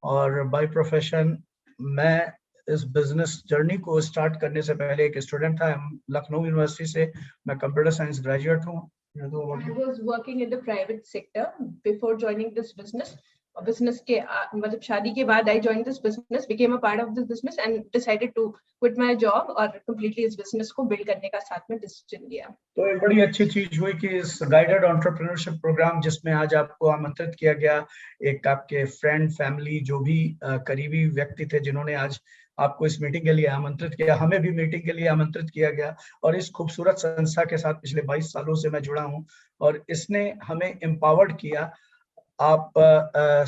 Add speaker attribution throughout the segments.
Speaker 1: और bye profession मैं इस बिजनेस जर्नी को स्टार्ट करने से पहले एक स्टूडेंट था। लखनऊ यूनिवर्सिटी से मैं कंप्यूटर साइंस ग्रेजुएट हूँ।
Speaker 2: I was working in the private sector before joining this business. Business के मतलब शादी के बाद I joined this business, became a part of this business and decided to quit my job और completely इस business को build करने का साथ में decision लिया।
Speaker 1: तो एक बड़ी अच्छी चीज हुई कि इस गाइडेड एंटरप्रेन्योरशिप प्रोग्राम जिसमें आज आपको आमंत्रित किया गया, एक आपके फ्रेंड फैमिली जो भी करीबी व्यक्ति थे जिन्होंने आज आपको इस मीटिंग के लिए आमंत्रित किया, हमें भी मीटिंग के लिए आमंत्रित किया गया। और इस खूबसूरत संस्था के साथ पिछले 22 सालों से मैं जुड़ा हूं और इसने हमें एम्पावर्ड किया। आप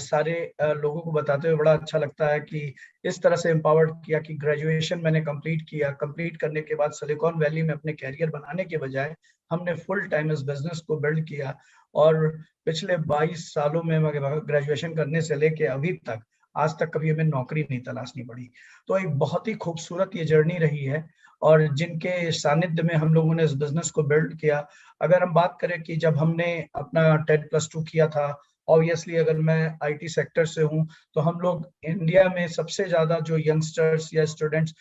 Speaker 1: सारे लोगों को बताते हुए बड़ा अच्छा लगता है कि इस तरह से एम्पावर्ड किया कि ग्रेजुएशन मैंने कंप्लीट किया। कंप्लीट करने के बाद सिलिकॉन वैली में अपने कैरियर बनाने के बजाय हमने फुल टाइम इस बिजनेस को बिल्ड किया। और पिछले 22 सालों में ग्रेजुएशन करने से लेके अभी तक आज तक कभी हमें नौकरी नहीं तलाशनी पड़ी। तो एक बहुत ही खूबसूरत ये जर्नी रही है और जिनके सानिध्य में हम लोगों ने इस बिजनेस को बिल्ड किया। अगर हम बात करें कि जब हमने अपना 10+2 किया था, ऑब्वियसली अगर मैं आईटी सेक्टर से हूं तो हम लोग इंडिया में सबसे ज्यादा जो यंगस्टर्स या स्टूडेंट्स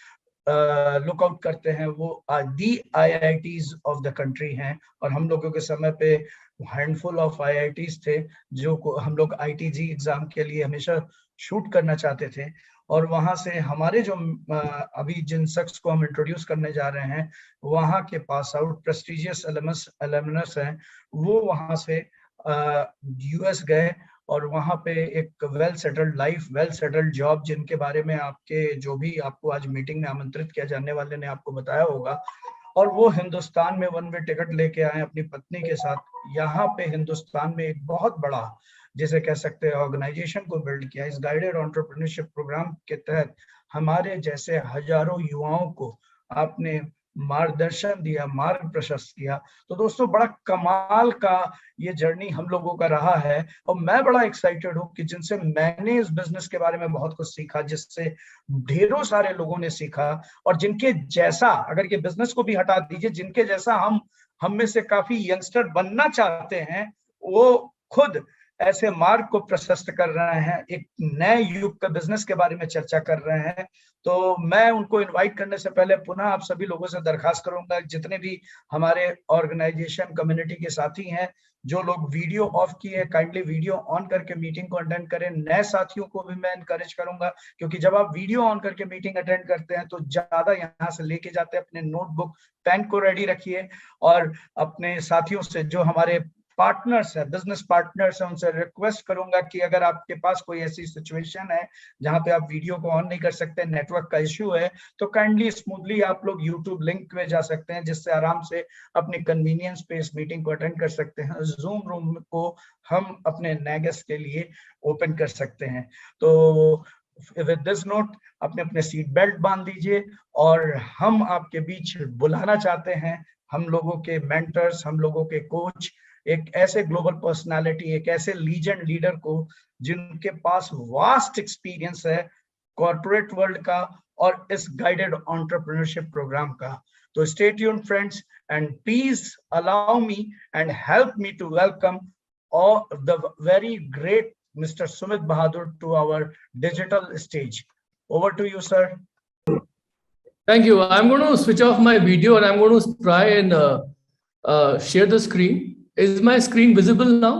Speaker 1: लुक आउट करते हैं वो दी आईआईटीज ऑफ द कंट्री हैं। और हम लोगों के समय पे हैंडफुल ऑफ आईआईटीज थे जो हम लोग आईटीजी एग्जाम के लिए हमेशा शूट करना चाहते थे। और वहां से हमारे जो अभी जिन शख्स को हम इंट्रोड्यूस करने जा रहे हैं वहां के पास आउट प्रेस्टिजियस एलुमनस हैं, वो वहां से यूएस गए और वहां पे एक well settled life, well settled job, जिनके बारे में आपके जो भी आपको आज मीटिंग में आमंत्रित किया जाने वाले ने आपको बताया होगा। और वो हिंदुस्तान में वन वे टिकट लेके आए अपनी पत्नी के साथ। यहाँ पे हिंदुस्तान में एक बहुत बड़ा जिसे कह सकते हैं ऑर्गेनाइजेशन को बिल्ड किया। इस गाइडेड एंटरप्रेन्योरशिप प्रोग्राम के तहत हमारे जैसे हजारों युवाओं को आपने मार्गदर्शन दिया, मार्ग प्रशस्त किया। तो दोस्तों बड़ा कमाल का ये जर्नी हम लोगों का रहा है और मैं बड़ा एक्साइटेड हूँ कि जिनसे मैंने इस बिजनेस के बारे में बहुत कुछ सीखा, जिससे ढेरों सारे लोगों ने सीखा और जिनके जैसा, अगर ये बिजनेस को भी हटा दीजिए, जिनके जैसा हम में से काफी यंगस्टर बनना चाहते हैं वो खुद ऐसे मार्ग को प्रशस्त कर रहे हैं, एक नए युग का बिजनेस के बारे में चर्चा कर रहे हैं। तो मैं उनको इनवाइट करने से पहले पुनः आप सभी लोगों से दरखास्त करूंगा, जितने भी हमारे ऑर्गेनाइजेशन कम्युनिटी के साथी हैं, जो लोग वीडियो ऑफ किए काइंडली वीडियो ऑन करके मीटिंग को अटेंड करें। नए साथियों को भी मैं इनकरेज करूंगा, क्योंकि जब आप वीडियो ऑन करके मीटिंग अटेंड करते हैं तो ज्यादा यहाँ से लेके जाते हैं, अपने नोटबुक पेन को रेडी रखिए और अपने साथियों से जो हमारे पार्टनर्स है, बिजनेस पार्टनर्स है, उनसे रिक्वेस्ट करूंगा कि अगर आपके पास कोई ऐसी सिचुएशन है जहां पे आप वीडियो को ऑन नहीं कर सकते, नेटवर्क का इश्यू है, तो काइंडली स्मूथली आप लोग यूट्यूब लिंक में जा सकते हैं, जिससे आराम से अपनी कन्वीनियंस पे इस मीटिंग को अटेंड कर सकते हैं। जूम रूम को हम अपने नए गेस्ट के लिए ओपन कर सकते हैं। तो विद दिस नोट अपने अपने सीट बेल्ट बांध दीजिए और हम आपके बीच बुलाना चाहते हैं हम लोगों के मेंटर्स, हम लोगों के कोच, एक ऐसे ग्लोबल पर्सनालिटी, एक ऐसे लीजेंड लीडर को जिनके पास वास्ट एक्सपीरियंस है कॉर्पोरेट वर्ल्ड का और इस गाइडेड एंटरप्रेन्योरशिप प्रोग्राम का। तो stay tuned friends and please allow me and help me to welcome the very great Mr. Sumit Bahadur to our digital stage. Over to you, sir.
Speaker 3: Thank you. I'm going to switch off my video and I'm going to try and share the screen. Is my screen visible now?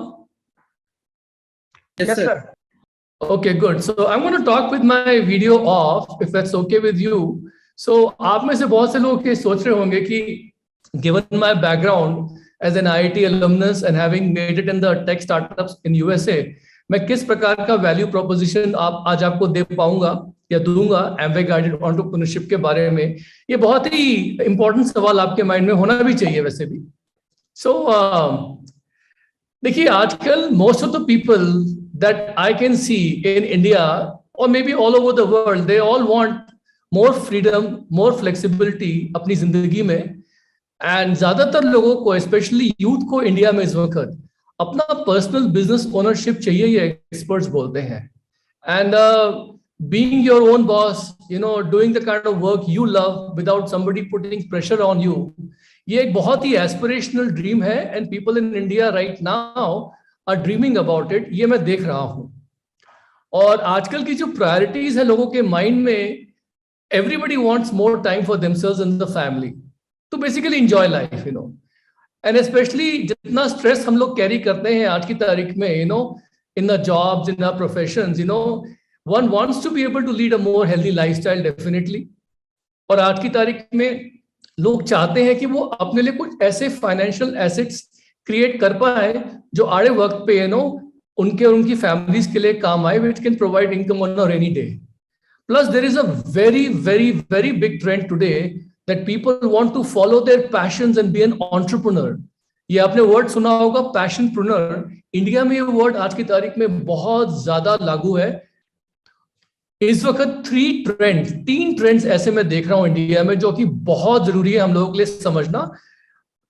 Speaker 1: Yes, sir.
Speaker 3: Okay, good. So I'm going to talk with my video off, if that's okay with you. So आप में से बहुत से लोग ये सोच रहे होंगे कि given my background as an IIT alumnus and having made it in the tech startups in USA, मैं किस प्रकार का वैल्यू प्रोपोजिशन आज आपको दे पाऊंगा या दूंगा एमवे गाइडेड एंटरप्रेन्योरशिप के बारे में। ये बहुत ही इंपॉर्टेंट सवाल आपके माइंड में होना भी चाहिए वैसे भी। सो देखिए, आजकल most of the people that I can see in India और maybe all over the world, they all want more freedom, more flexibility अपनी जिंदगी में। एंड ज्यादातर लोगों को, स्पेशली यूथ को इंडिया में इस वक्त अपना पर्सनल बिजनेस ओनरशिप चाहिए, ये एक्सपर्ट्स बोलते हैं। And being your own boss, you know, doing the kind of work you love without somebody putting pressure on you, ये एक बहुत ही एस्पिरेशनल ड्रीम है and people in India right now are dreaming about it. ये मैं देख रहा हूं और आजकल की जो प्रायोरिटीज है लोगों के माइंड में, everybody wants more time for themselves in the family to basically enjoy life, and specially जितना स्ट्रेस हम लोग कैरी करते हैं आज की तारीख में, in the jobs, in the professions, one wants to be able to lead a more healthy lifestyle definitely. और आज की तारीख में लोग चाहते हैं कि वो अपने लिए कुछ ऐसे फाइनेंशियल एसेट्स क्रिएट कर पाए जो आड़े वक्त पे उनके और उनकी फैमिलीज के लिए काम आए, which can provide income on a rainy day. Plus there is a very very very big trend today that people want to follow their passions and be an entrepreneur. ये आपने वर्ड सुना होगा, पैशनप्रेन्योर. India में ये word आज की तारीख में बहुत ज्यादा लागू है. इस वक्त तीन ट्रेंड्स ऐसे मैं देख रहा हूं इंडिया में जो कि बहुत जरूरी है हम लोगों के लिए समझना,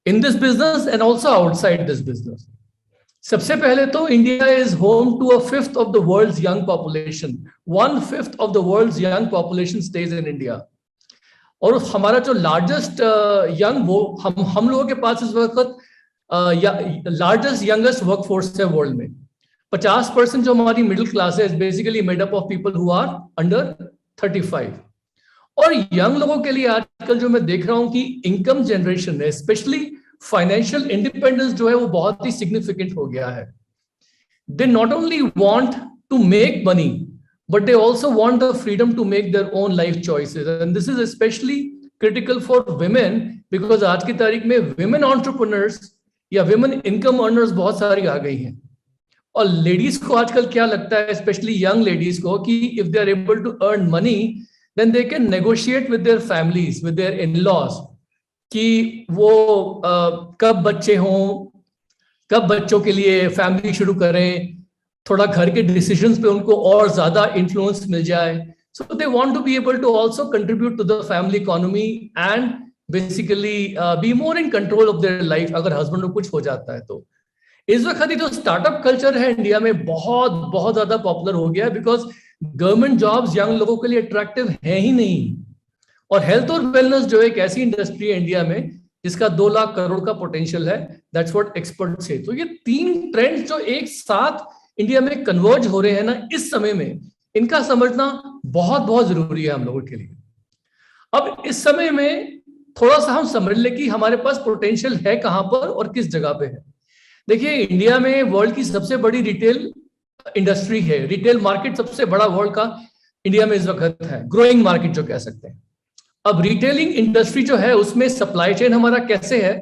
Speaker 3: in this business and also outside this business. सबसे पहले तो India is home to 1/5 of the world's young population. 1/5 of the world's young population stays in India. और हमारा जो लार्जेस्ट यंग, वो हम लोगों के पास इस वक्त लार्जेस्ट यंगेस्ट वर्कफोर्स है वर्ल्ड में. 50% जो हमारी मिडिल क्लास है basically made up of people who are under 35. और यंग लोगों के लिए आजकल जो मैं देख रहा हूं कि इनकम जनरेशन है, स्पेशली फाइनेंशियल इंडिपेंडेंस जो है वो बहुत ही सिग्निफिकेंट हो गया है. They not only want to make money but they also want the freedom to make their own life choices, and this is especially critical for women because आज की तारीख में women entrepreneurs या women income earners बहुत सारी आ गई हैं. और लेडीज को आजकल क्या लगता है, स्पेशली यंग लेडीज को, कि if they are able to earn money then they can negotiate with their families, with their in-laws, कि वो कब बच्चे हों, कब बच्चों के लिए फैमिली शुरू करें, थोड़ा घर के डिसीजंस पे उनको और ज्यादा इन्फ्लुएंस मिल जाए. So they want to be able to also contribute to the family economy and basically be more in control of their life अगर हस्बैंड को कुछ हो जाता है तो. इस वक्त जो स्टार्टअप कल्चर है इंडिया में बहुत बहुत ज्यादा पॉपुलर हो गया है बिकॉज गवर्नमेंट जॉब्स यंग लोगों के लिए अट्रैक्टिव है ही नहीं. और हेल्थ और वेलनेस जो एक ऐसी इंडस्ट्री है इंडिया में जिसका 2 लाख करोड़ का पोटेंशियल है, दैट्स व्हाट एक्सपर्ट्स से. तो ये 3 ट्रेंड्स जो एक साथ इंडिया में कन्वर्ज हो रहे हैं ना इस समय में, इनका समझना बहुत बहुत जरूरी है हम लोगों के लिए. अब इस समय में थोड़ा सा हम समझ ले कि हमारे पास पोटेंशियल है कहां पर और किस जगह पे है. देखिए, इंडिया में वर्ल्ड की सबसे बड़ी रिटेल इंडस्ट्री है, रिटेल मार्केट सबसे बड़ा वर्ल्ड का इंडिया में इस वक्त है, ग्रोइंग मार्केट जो कह सकते हैं. अब रिटेलिंग इंडस्ट्री जो है उसमें सप्लाई चेन हमारा कैसे है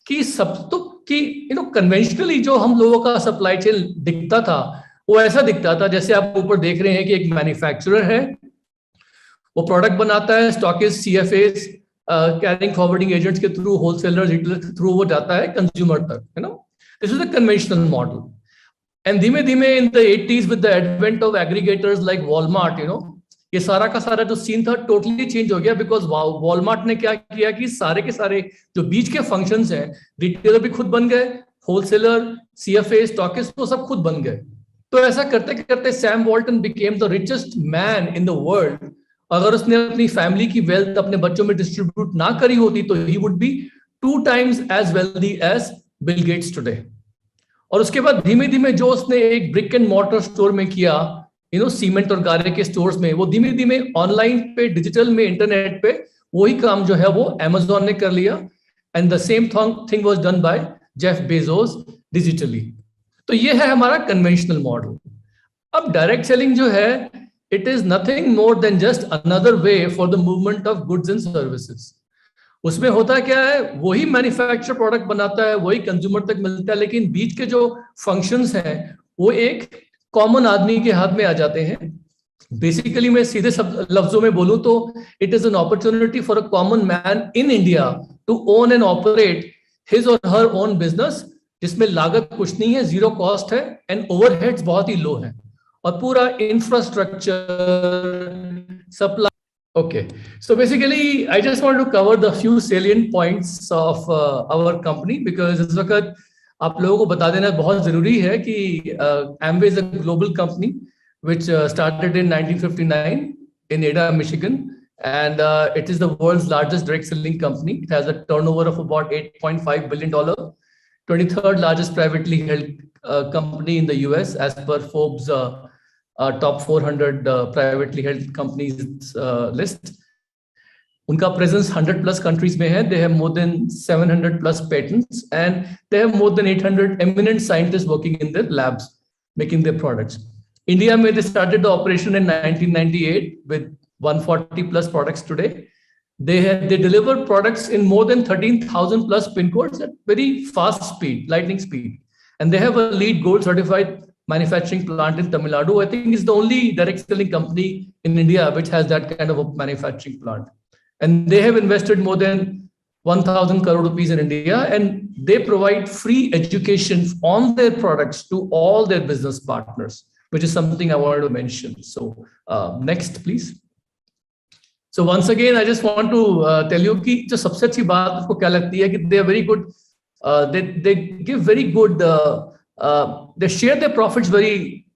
Speaker 3: कि सब तो कि कन्वेंशनली जो हम लोगों का सप्लाई चेन दिखता था वो ऐसा दिखता था जैसे आप ऊपर देख रहे हैं कि एक मैन्युफैक्चरर है, वो प्रोडक्ट बनाता है, stockist, CFS, carrying forwarding agents के थ्रू, होलसेलर्स, रिटेलर्स के थ्रू वो जाता है कंज्यूमर तक. This is the conventional model. And धीमे धीमे in the 80s with the advent of aggregators like Walmart, ये सारा का सारा जो सीन था टोटली चेंज हो गया बिकॉज वॉलमार्ट ने क्या किया कि सारे के सारे जो बीच के फंक्शंस हैं, रिटेलर भी खुद बन गए, होलसेलर, सीएफए, स्टॉकिस्ट, वो सब खुद बन गए. तो ऐसा करते करते Sam Walton became the richest man in the world. अगर उसने अपनी फैमिली की वेल्थ अपने बच्चों में डिस्ट्रीब्यूट ना करी होती तो ही would be 2 times as wealthy as Bill Gates today. और उसके बाद धीमे धीमे जो उसने एक ब्रिक एंड मॉर्टर स्टोर में किया, सीमेंट और गारे के स्टोर्स में, वो धीमे धीमे ऑनलाइन पे, डिजिटल में, इंटरनेट पे वही काम जो है वो अमेज़न ने कर लिया. And the same thing was done by Jeff Bezos digitally. तो ये है हमारा कन्वेंशनल मॉडल. अब डायरेक्ट सेलिंग जो है, it is nothing more than just another way for the movement of goods and services. उसमें होता क्या है, वही मैन्युफैक्चर प्रोडक्ट बनाता है, वही कंज्यूमर तक मिलता है, लेकिन बीच के जो फंक्शंस हैं वो एक कॉमन आदमी के हाथ में आ जाते हैं. बेसिकली मैं सीधे लफ्जों में बोलूं तो it is an opportunity for a common man in India to own and operate his or her own business, जिसमें लागत कुछ नहीं है, 0 कॉस्ट है एंड ओवरहेड्स बहुत ही लो है, और पूरा infrastructure, supply. Okay, so basically I just want to cover the few salient points of our company because इस वक्त आप लोगों को बता देना बहुत जरूरी है कि Amway is a global company which started in 1959 in Ada, Michigan, and it is the world's largest direct selling company. It has a turnover of about $8.5 billion, 23rd largest privately held company in the US as per Forbes top 400 privately held companies list. उनका presence 100 plus countries में है. They have more than 700 plus patents and they have more than 800 eminent scientists working in their labs making their products. India में they started the operation in 1998 with 140 plus products today. They deliver products in more than 13,000 plus pin codes at very fast speed, lightning speed. And they have a LEED Gold certified manufacturing plant in Tamil Nadu. I think it's the only direct selling company in India which has that kind of a manufacturing plant. And they have invested more than 1,000 crore rupees in India, and they provide free education on their products to all their business partners, which is something I wanted to mention. So next, please. So once again, I just want to tell you कि जो सबसे अच्छी बात आपको क्या लगती है कि they are very good, they give very good, they share their profits very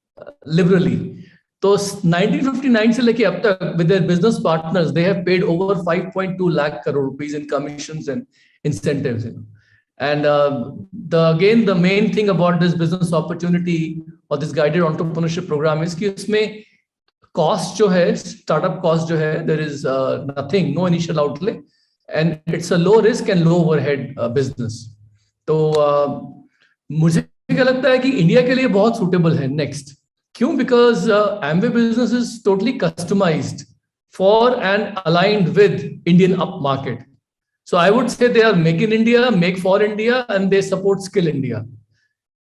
Speaker 3: liberally. तो 1959 से लेके अब तक with their business partners, they have paid over 5.2 lakh crore rupees in commissions and incentives. And again, the main thing about this business opportunity or this guided entrepreneurship program is कि इसमें cost जो है, startup cost जो है, there is nothing, no initial outlay, and it's a low risk and low overhead business. तो मुझे क्या लगता है कि इंडिया के लिए बहुत suitable है. Next. क्यों? Because Amway business is totally customized for and aligned with Indian up market. So I would say they are make in India, make for India, and they support Skill India.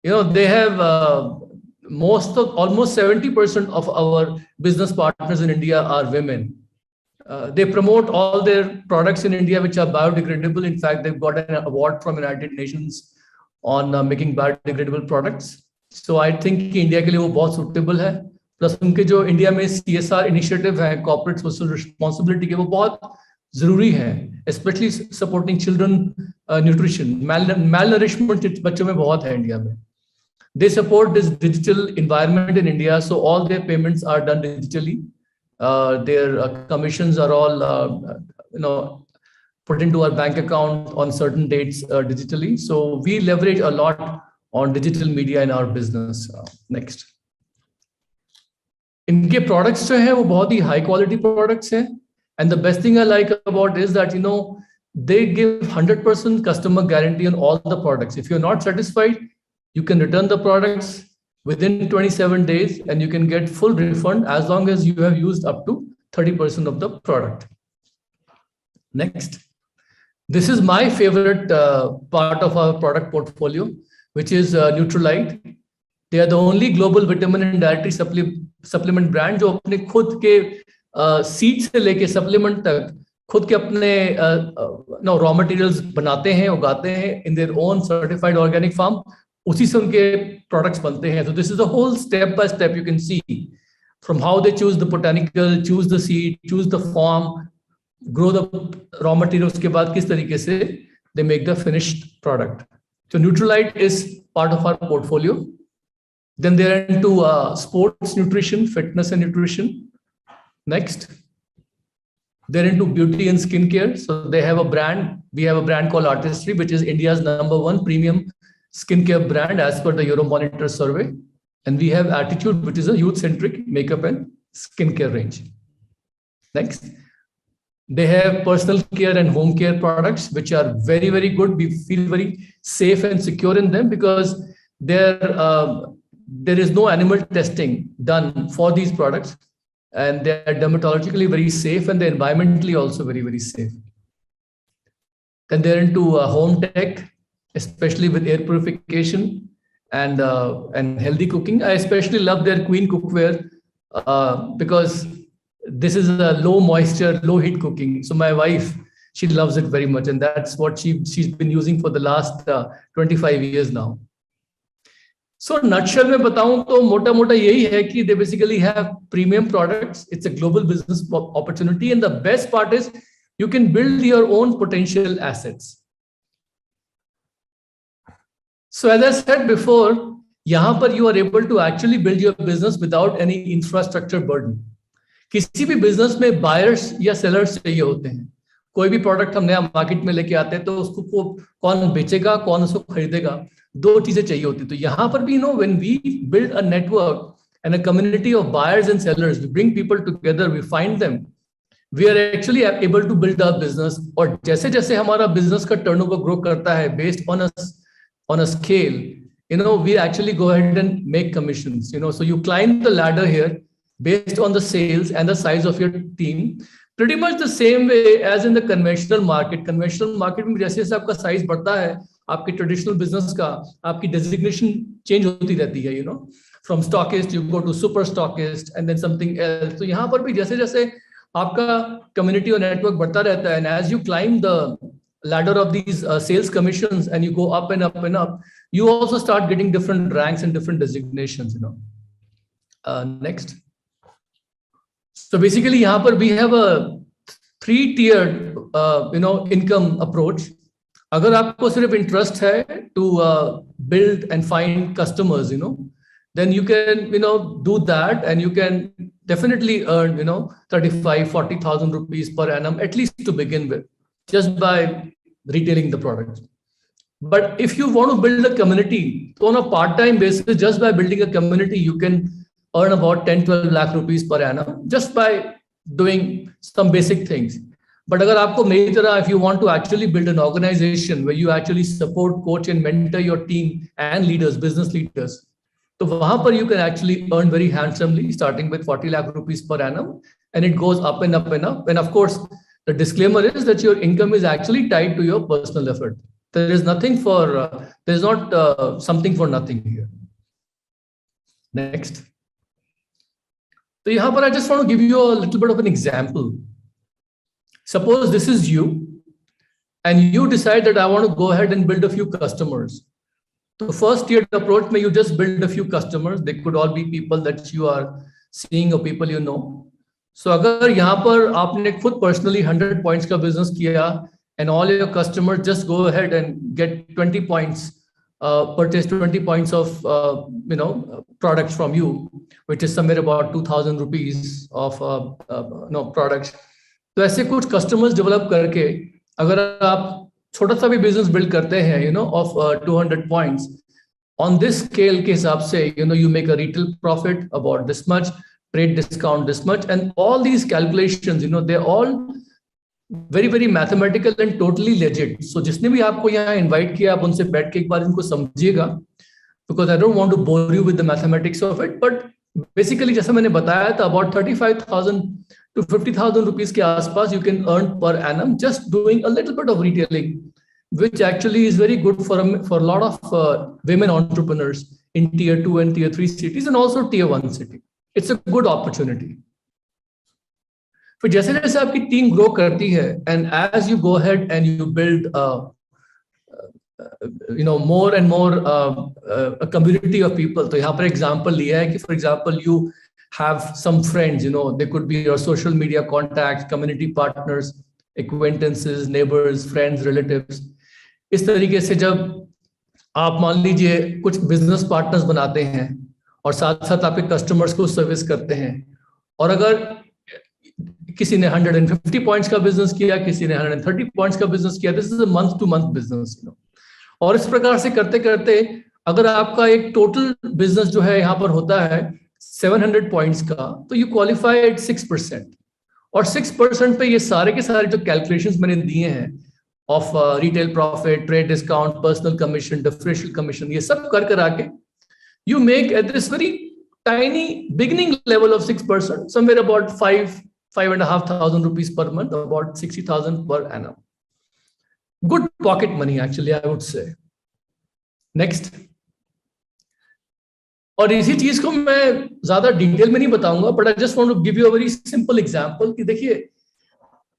Speaker 3: You know, they have almost 70% of our business partners in India are women. They promote all their products in India which are biodegradable. In fact, they've got an award from United Nations on making biodegradable products. So I think कि India के लिए वो बहुत suitable है. Plus उनके जो India में CSR initiative है, corporate social responsibility के, वो बहुत जरूरी है, especially supporting children nutrition, malnourishment बच्चों में बहुत है इंडिया में. They support this digital environment in India, so all their payments are done digitally. Their commissions are all put into our bank account on certain dates digitally. So we leverage a lot on digital media in our business. Next. इनके products जो है वो बहुत ही high quality products हैं. And the best thing I like about is that, you know, they give 100% customer guarantee on all the products. If you're not satisfied, you can return the products within 27 days and you can get full refund as long as you have used up to 30% of the product. Next. This is my favorite part of our product portfolio, which is Nutralite. They are the only global vitamin and dietary supplement brand जो अपने खुद के seed से लेके supplement तक खुद के अपने raw materials बनाते हैं, उगाते हैं in their own certified organic farm. उसी से उनके products बनते हैं. So this is a whole step by step you can see from how they choose the botanical, choose the seed, choose the farm, grow the raw materials के बाद किस तरीके से they make the finished product. So Nutralite is part of our portfolio. Then they're into sports nutrition, fitness and nutrition. Next. They're into beauty and skincare. So they have a brand. We have a brand called Artistry, which is India's #1 premium skincare brand as per the Euromonitor survey. And we have Attitude, which is a youth-centric makeup and skincare range. Next. They have personal care and home care products, which are very, very good. We feel very safe and secure in them because there is no animal testing done for these products. And they are dermatologically very safe and they're environmentally also very, very safe. Then they're into home tech, especially with air purification and healthy cooking. I especially love their Queen cookware because this is a low moisture, low heat cooking. So my wife, she loves it very much. And that's what she's been using for the last 25 years now. So nutshell में बताऊं तो मोटा मोटा यही है कि they basically have premium products. It's a global business opportunity. And the best part is you can build your own potential assets. So as I said before, यहाँ पर you are able to actually build your business without any infrastructure burden. किसी भी business में buyers या sellers चाहिए होते हैं. कोई भी प्रोडक्ट हम नया मार्केट में लेके आते हैं तो उसको कौन बेचेगा, कौन उसको खरीदेगा, दो चीजें चाहिए होती है. तो यहाँ पर भी when we build a network and a community of buyers and sellers. We bring people together, we find them. We are actually able to build our business. और जैसे जैसे हमारा business का turnover grow करता है based on a scale, we actually go ahead and make commissions. So you climb the ladder here based on the sales and the size of your team. Pretty much the same way as in the conventional market. Conventional market में जैसे जैसे आपका size बढ़ता है, आपके traditional business का आपकी designation change होती रहती है. From stockist you go to super stockist and then something else. तो यहाँ पर भी जैसे जैसे आपका community और network बढ़ता रहता है, and as you climb the ladder of these sales commissions and you go up and up and up, you also start getting different ranks and different designations. Next. So basically यहाँ पर we have a 3-tiered income approach. अगर आपको सिर्फ interest है to build and find customers, then you can do that, and you can definitely earn 35,000-40,000 rupees per annum, at least to begin with, just by retailing the product. But if you want to build a community, so on a part-time basis, just by building a community, you can earn about 10-12 lakh rupees per annum just by doing some basic things. But agar aapko meri tarah, if you want to actually build an organization where you actually support, coach and mentor your team and leaders, business leaders, so wahan par you can actually earn very handsomely, starting with 40 lakh rupees per annum, and it goes up and up and up. And of course, the disclaimer is that your income is actually tied to your personal effort. There is nothing for, there's not something for nothing here. Next. So here I just want to give you a little bit of an example. Suppose this is you, and you decide that I want to go ahead and build a few customers. The first tiered approach, may you just build a few customers. They could all be people that you are seeing or people you know. So agar yahan par aapne khud personally 100 points ka business kiya, and all your customers just go ahead and get 20 points, purchase 20 points of products from you, which is somewhere about 2,000 rupees of products. तो ऐसे कुछ customers develop करके अगर आप छोटा सा भी business build करते हैं, of 200 points, on this scale के हिसाब से, you make a retail profit about this much, trade discount this much, and all these calculations, they're all very, very mathematical and totally legit. So जिसने भी आपको यहाँ invite किया, आप उनसे बैठ के एक बार इनको समझिएगा, because I don't want to bore you with the mathematics of it, but basically जैसा मैंने बताया था, about 35,000 to 50,000 rupees के आसपास you can earn per annum just doing a little bit of retailing, which actually is very good for a lot of women entrepreneurs in tier 2 and tier 3 cities, and also tier 1 city. It's a good opportunity. फिर जैसे जैसे आपकी team grow करती है, and as you go ahead and you build more and more a community of people. तो यहाँ पर example लिया है कि for example you have some friends, they could be your social media contacts, community partners, acquaintances, neighbors, friends, relatives. इस तरीके से जब आप मान लीजिए कुछ business partners बनाते हैं और साथ साथ आपके customers को सर्विस करते हैं, और अगर किसी ने 150 points का business किया, किसी ने 130 points का business किया, this is a month to month business, और इस प्रकार से करते करते अगर आपका एक total business जो है यहाँ पर होता है 700 points का, तो you qualify at 6%, और 6% पे ये सारे के सारे जो calculations मैंने दिए हैं of retail profit, trade discount, personal commission, differential commission, ये सब कर आके you make at this very tiny beginning level of 6%, somewhere about 5,500 rupees per month, about 60,000 per annum. Good pocket money, actually, I would say. Next. और इसी चीज को मैं ज्यादा डिटेल में नहीं बताऊंगा, but I just want to give you a very simple example कि देखिए,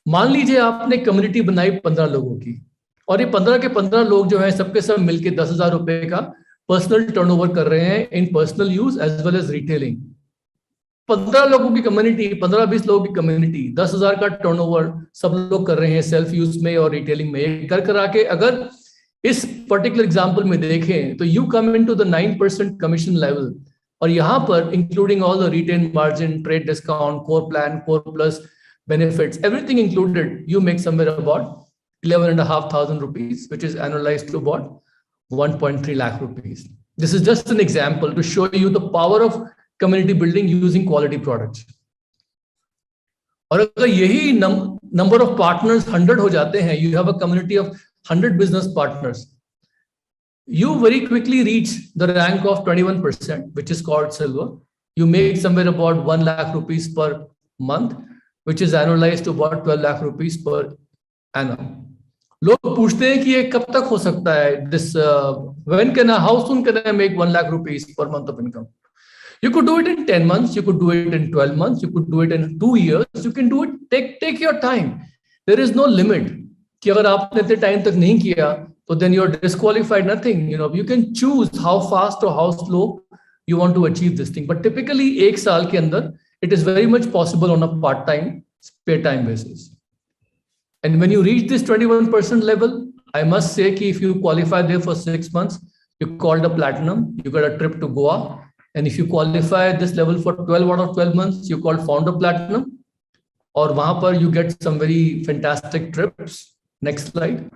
Speaker 3: मान लीजिए आपने कम्युनिटी बनाई 15 लोगों की, और ये 15 के 15 लोग जो हैं सबके सब मिलके 10,000 रुपए का पर्सनल टर्नओवर कर रहे हैं in personal use as well as retailing. 15 लोगों की कम्युनिटी, 15-20 लोगों की कम्युनिटी, 10,000 का टर्नओवर सब लोग कर रहे हैं सेल्फ यूज में और रिटेलिंग में. कर आके अगर इस पर्टिकुलर एग्जांपल में देखें तो you come into the 9% commission level, और यहाँ पर including all the retail margin, trade discount, core plan, core plus benefits, everything included, you make somewhere about 11,500 rupees, which is annualized to about 1.3 lakh rupees. This is just an example to show you the power of community building using quality products. और अगर यही number of partners 100 हो जाते हैं, you have a community of 100 business partners, you very quickly reach the rank of 21%, which is called silver. You make somewhere about 1 lakh rupees per month, which is annualized to about 12 lakh rupees per annum. लोग पूछते हैं कि ये कब तक हो सकता है? How soon can I make 1 lakh rupees per month of income? You could do it in 10 months, you could do it in 12 months, you could do it in 2 years, you can do it, take your time. There is no limit. कि अगर आपने इतने time तक नहीं किया, तो then you're disqualified, nothing. You can choose how fast or how slow you want to achieve this thing. But typically, 1 साल के अंदर, it is very much possible on a part-time, spare time basis. And when you reach this 21% level, I must say that if you qualify there for 6 months, you called a platinum, you got a trip to Goa. And if you qualify at this level for 12 out of 12 months, you call founder platinum. Or वहाँ पर you get some very fantastic trips. Next slide.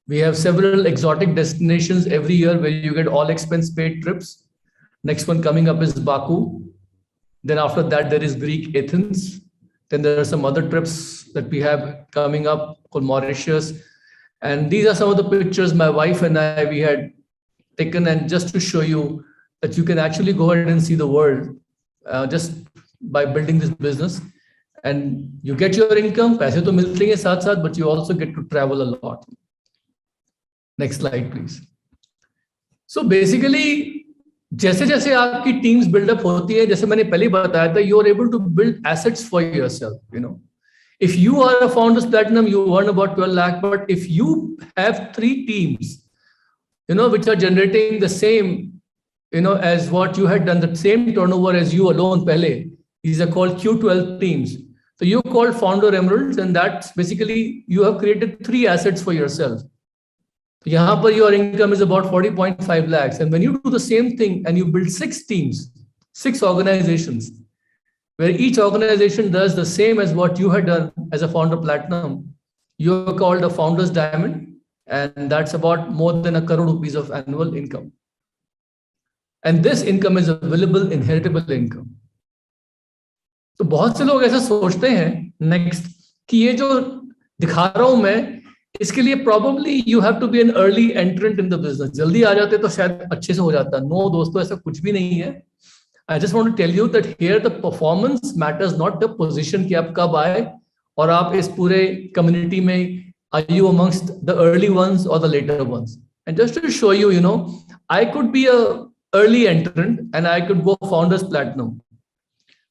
Speaker 3: We have several exotic destinations every year where you get all expense paid trips. Next one coming up is Baku. Then after that, there is Greek Athens. Then there are some other trips that we have coming up called Mauritius. And these are some of the pictures my wife and I, we had taken, and just to show you that you can actually go ahead and see the world just by building this business. And you get your income, पैसे तो मिलते हैं साथ साथ, but you also get to travel a lot. Next slide, please. So basically, जैसे जैसे आपकी teams build up होती है, जैसे मैंने पहले बताया था, you are able to build assets for yourself. If you are a founders platinum, you earn about 12 lakh. But if you have 3 teams, which are generating the same, as what you had done, the same turnover as you alone pehle, these are called Q12 teams. So you call founder emeralds, and that's basically you have created 3 assets for yourself. So यहाँ पर your income is about 40.5 lakhs. And when you do the same thing and you build 6 teams, 6 organizations, where each organization does the same as what you had done as a founder platinum, you're called a founder's diamond, and that's about more than 1 crore rupees of annual income. And this income is available inheritable income. तो बहुत से लोग ऐसा सोचते हैं next कि ये जो दिखा रहा हूं मैं, इसके लिए probably you have to be an early entrant in the business. जल्दी आ जाते तो शायद अच्छे से हो जाता. No दोस्तों, ऐसा कुछ भी नहीं है. I just want to tell you that here the performance matters, not the position कि आप कब आए और आप इस पूरे community में are you amongst the early ones or the later ones. And just to show you, I could be a early entrant and I could go founders platinum.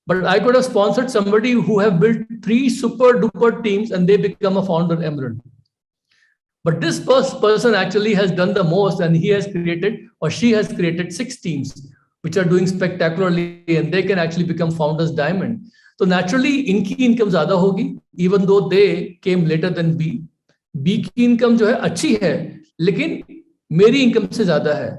Speaker 3: But I could have sponsored somebody who have built 3 super duper teams and they become a founder emerald. But this person actually has done the most, and he has created, or she has created 6 teams which are doing spectacularly, and they can actually become founders diamond. So naturally इनकी income ज़्यादा होगी, even though they came later than B. B की income जो है अच्छी है, लेकिन मेरी income से ज़्यादा है,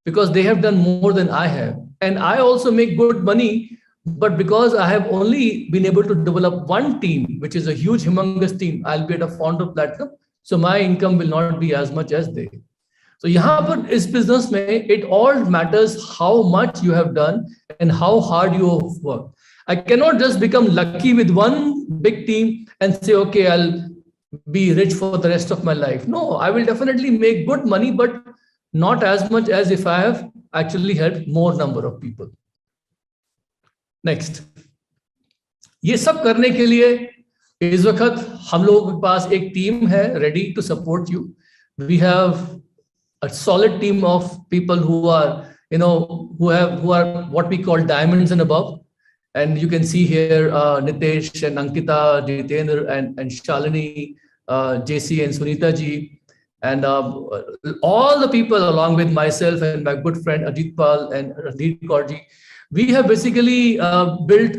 Speaker 3: because they have done more than I have. And I also make good money, but because I have only been able to develop 1 team, which is a huge, humongous team, I'll be at a founder platinum. So my income will not be as much as they. So यहाँ पर इस business में, it all matters how much you have done and how hard you have worked. I cannot just become lucky with 1 big team and say, okay, I'll be rich for the rest of my life. No, I will definitely make good money, but not as much as if I have actually helped more number of people. Next. ये सब करने के लिए इस वक्त हम लोगों के पास एक टीम है ready to support you. We have a solid team of people who are, who are what we call diamonds and above. And you can see here Nitesh and Ankita, Jitendra and Shalini, JC and Sunita ji, and all the people along with myself and my good friend Ajit Pal and Randeep Kaur ji. We have basically built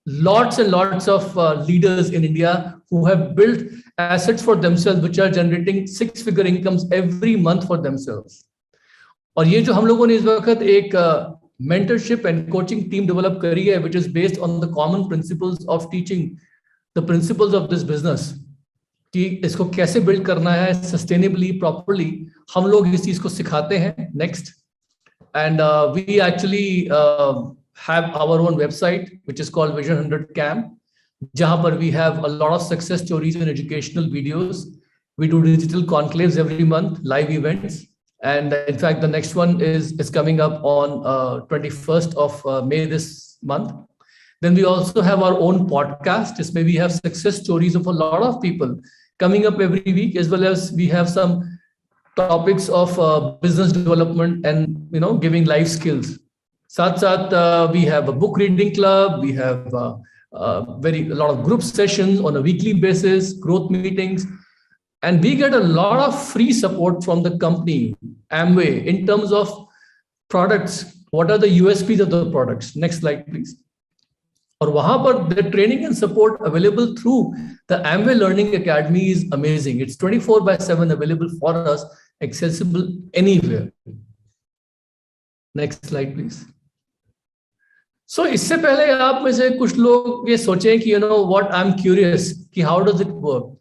Speaker 3: lots and lots of leaders in India who have built assets for themselves, which are generating 6-figure incomes every month for themselves. और ये जो हम लोगों ने इस वक्त एक mentorship and coaching team develop करी है, which is based on the common principles of teaching the principles of this business, कि इसको कैसे build करना है sustainably, properly, हम लोग इस चीज को सिखाते हैं. Next. and we actually have our own website, which is called Vision 100 Camp, jahan par we have a lot of success stories and educational videos. We do digital conclaves every month, live events, and in fact the next one is coming up on 21st of May this month. Then we also have our own podcast. This may we have success stories of a lot of people coming up every week, as well as we have some topics of business development and giving life skills. Sath we have a book reading club. We have a lot of group sessions on a weekly basis, growth meetings, and we get a lot of free support from the company Amway in terms of products. What are the USPs of the products? Next slide, please. और वहां पर the training and support available through the Amway Learning Academy is amazing. It's 24/7 available for us, accessible anywhere. Next slide, please. So इससे पहले आप में से कुछ लोग ये सोचें कि what I'm curious कि how does it work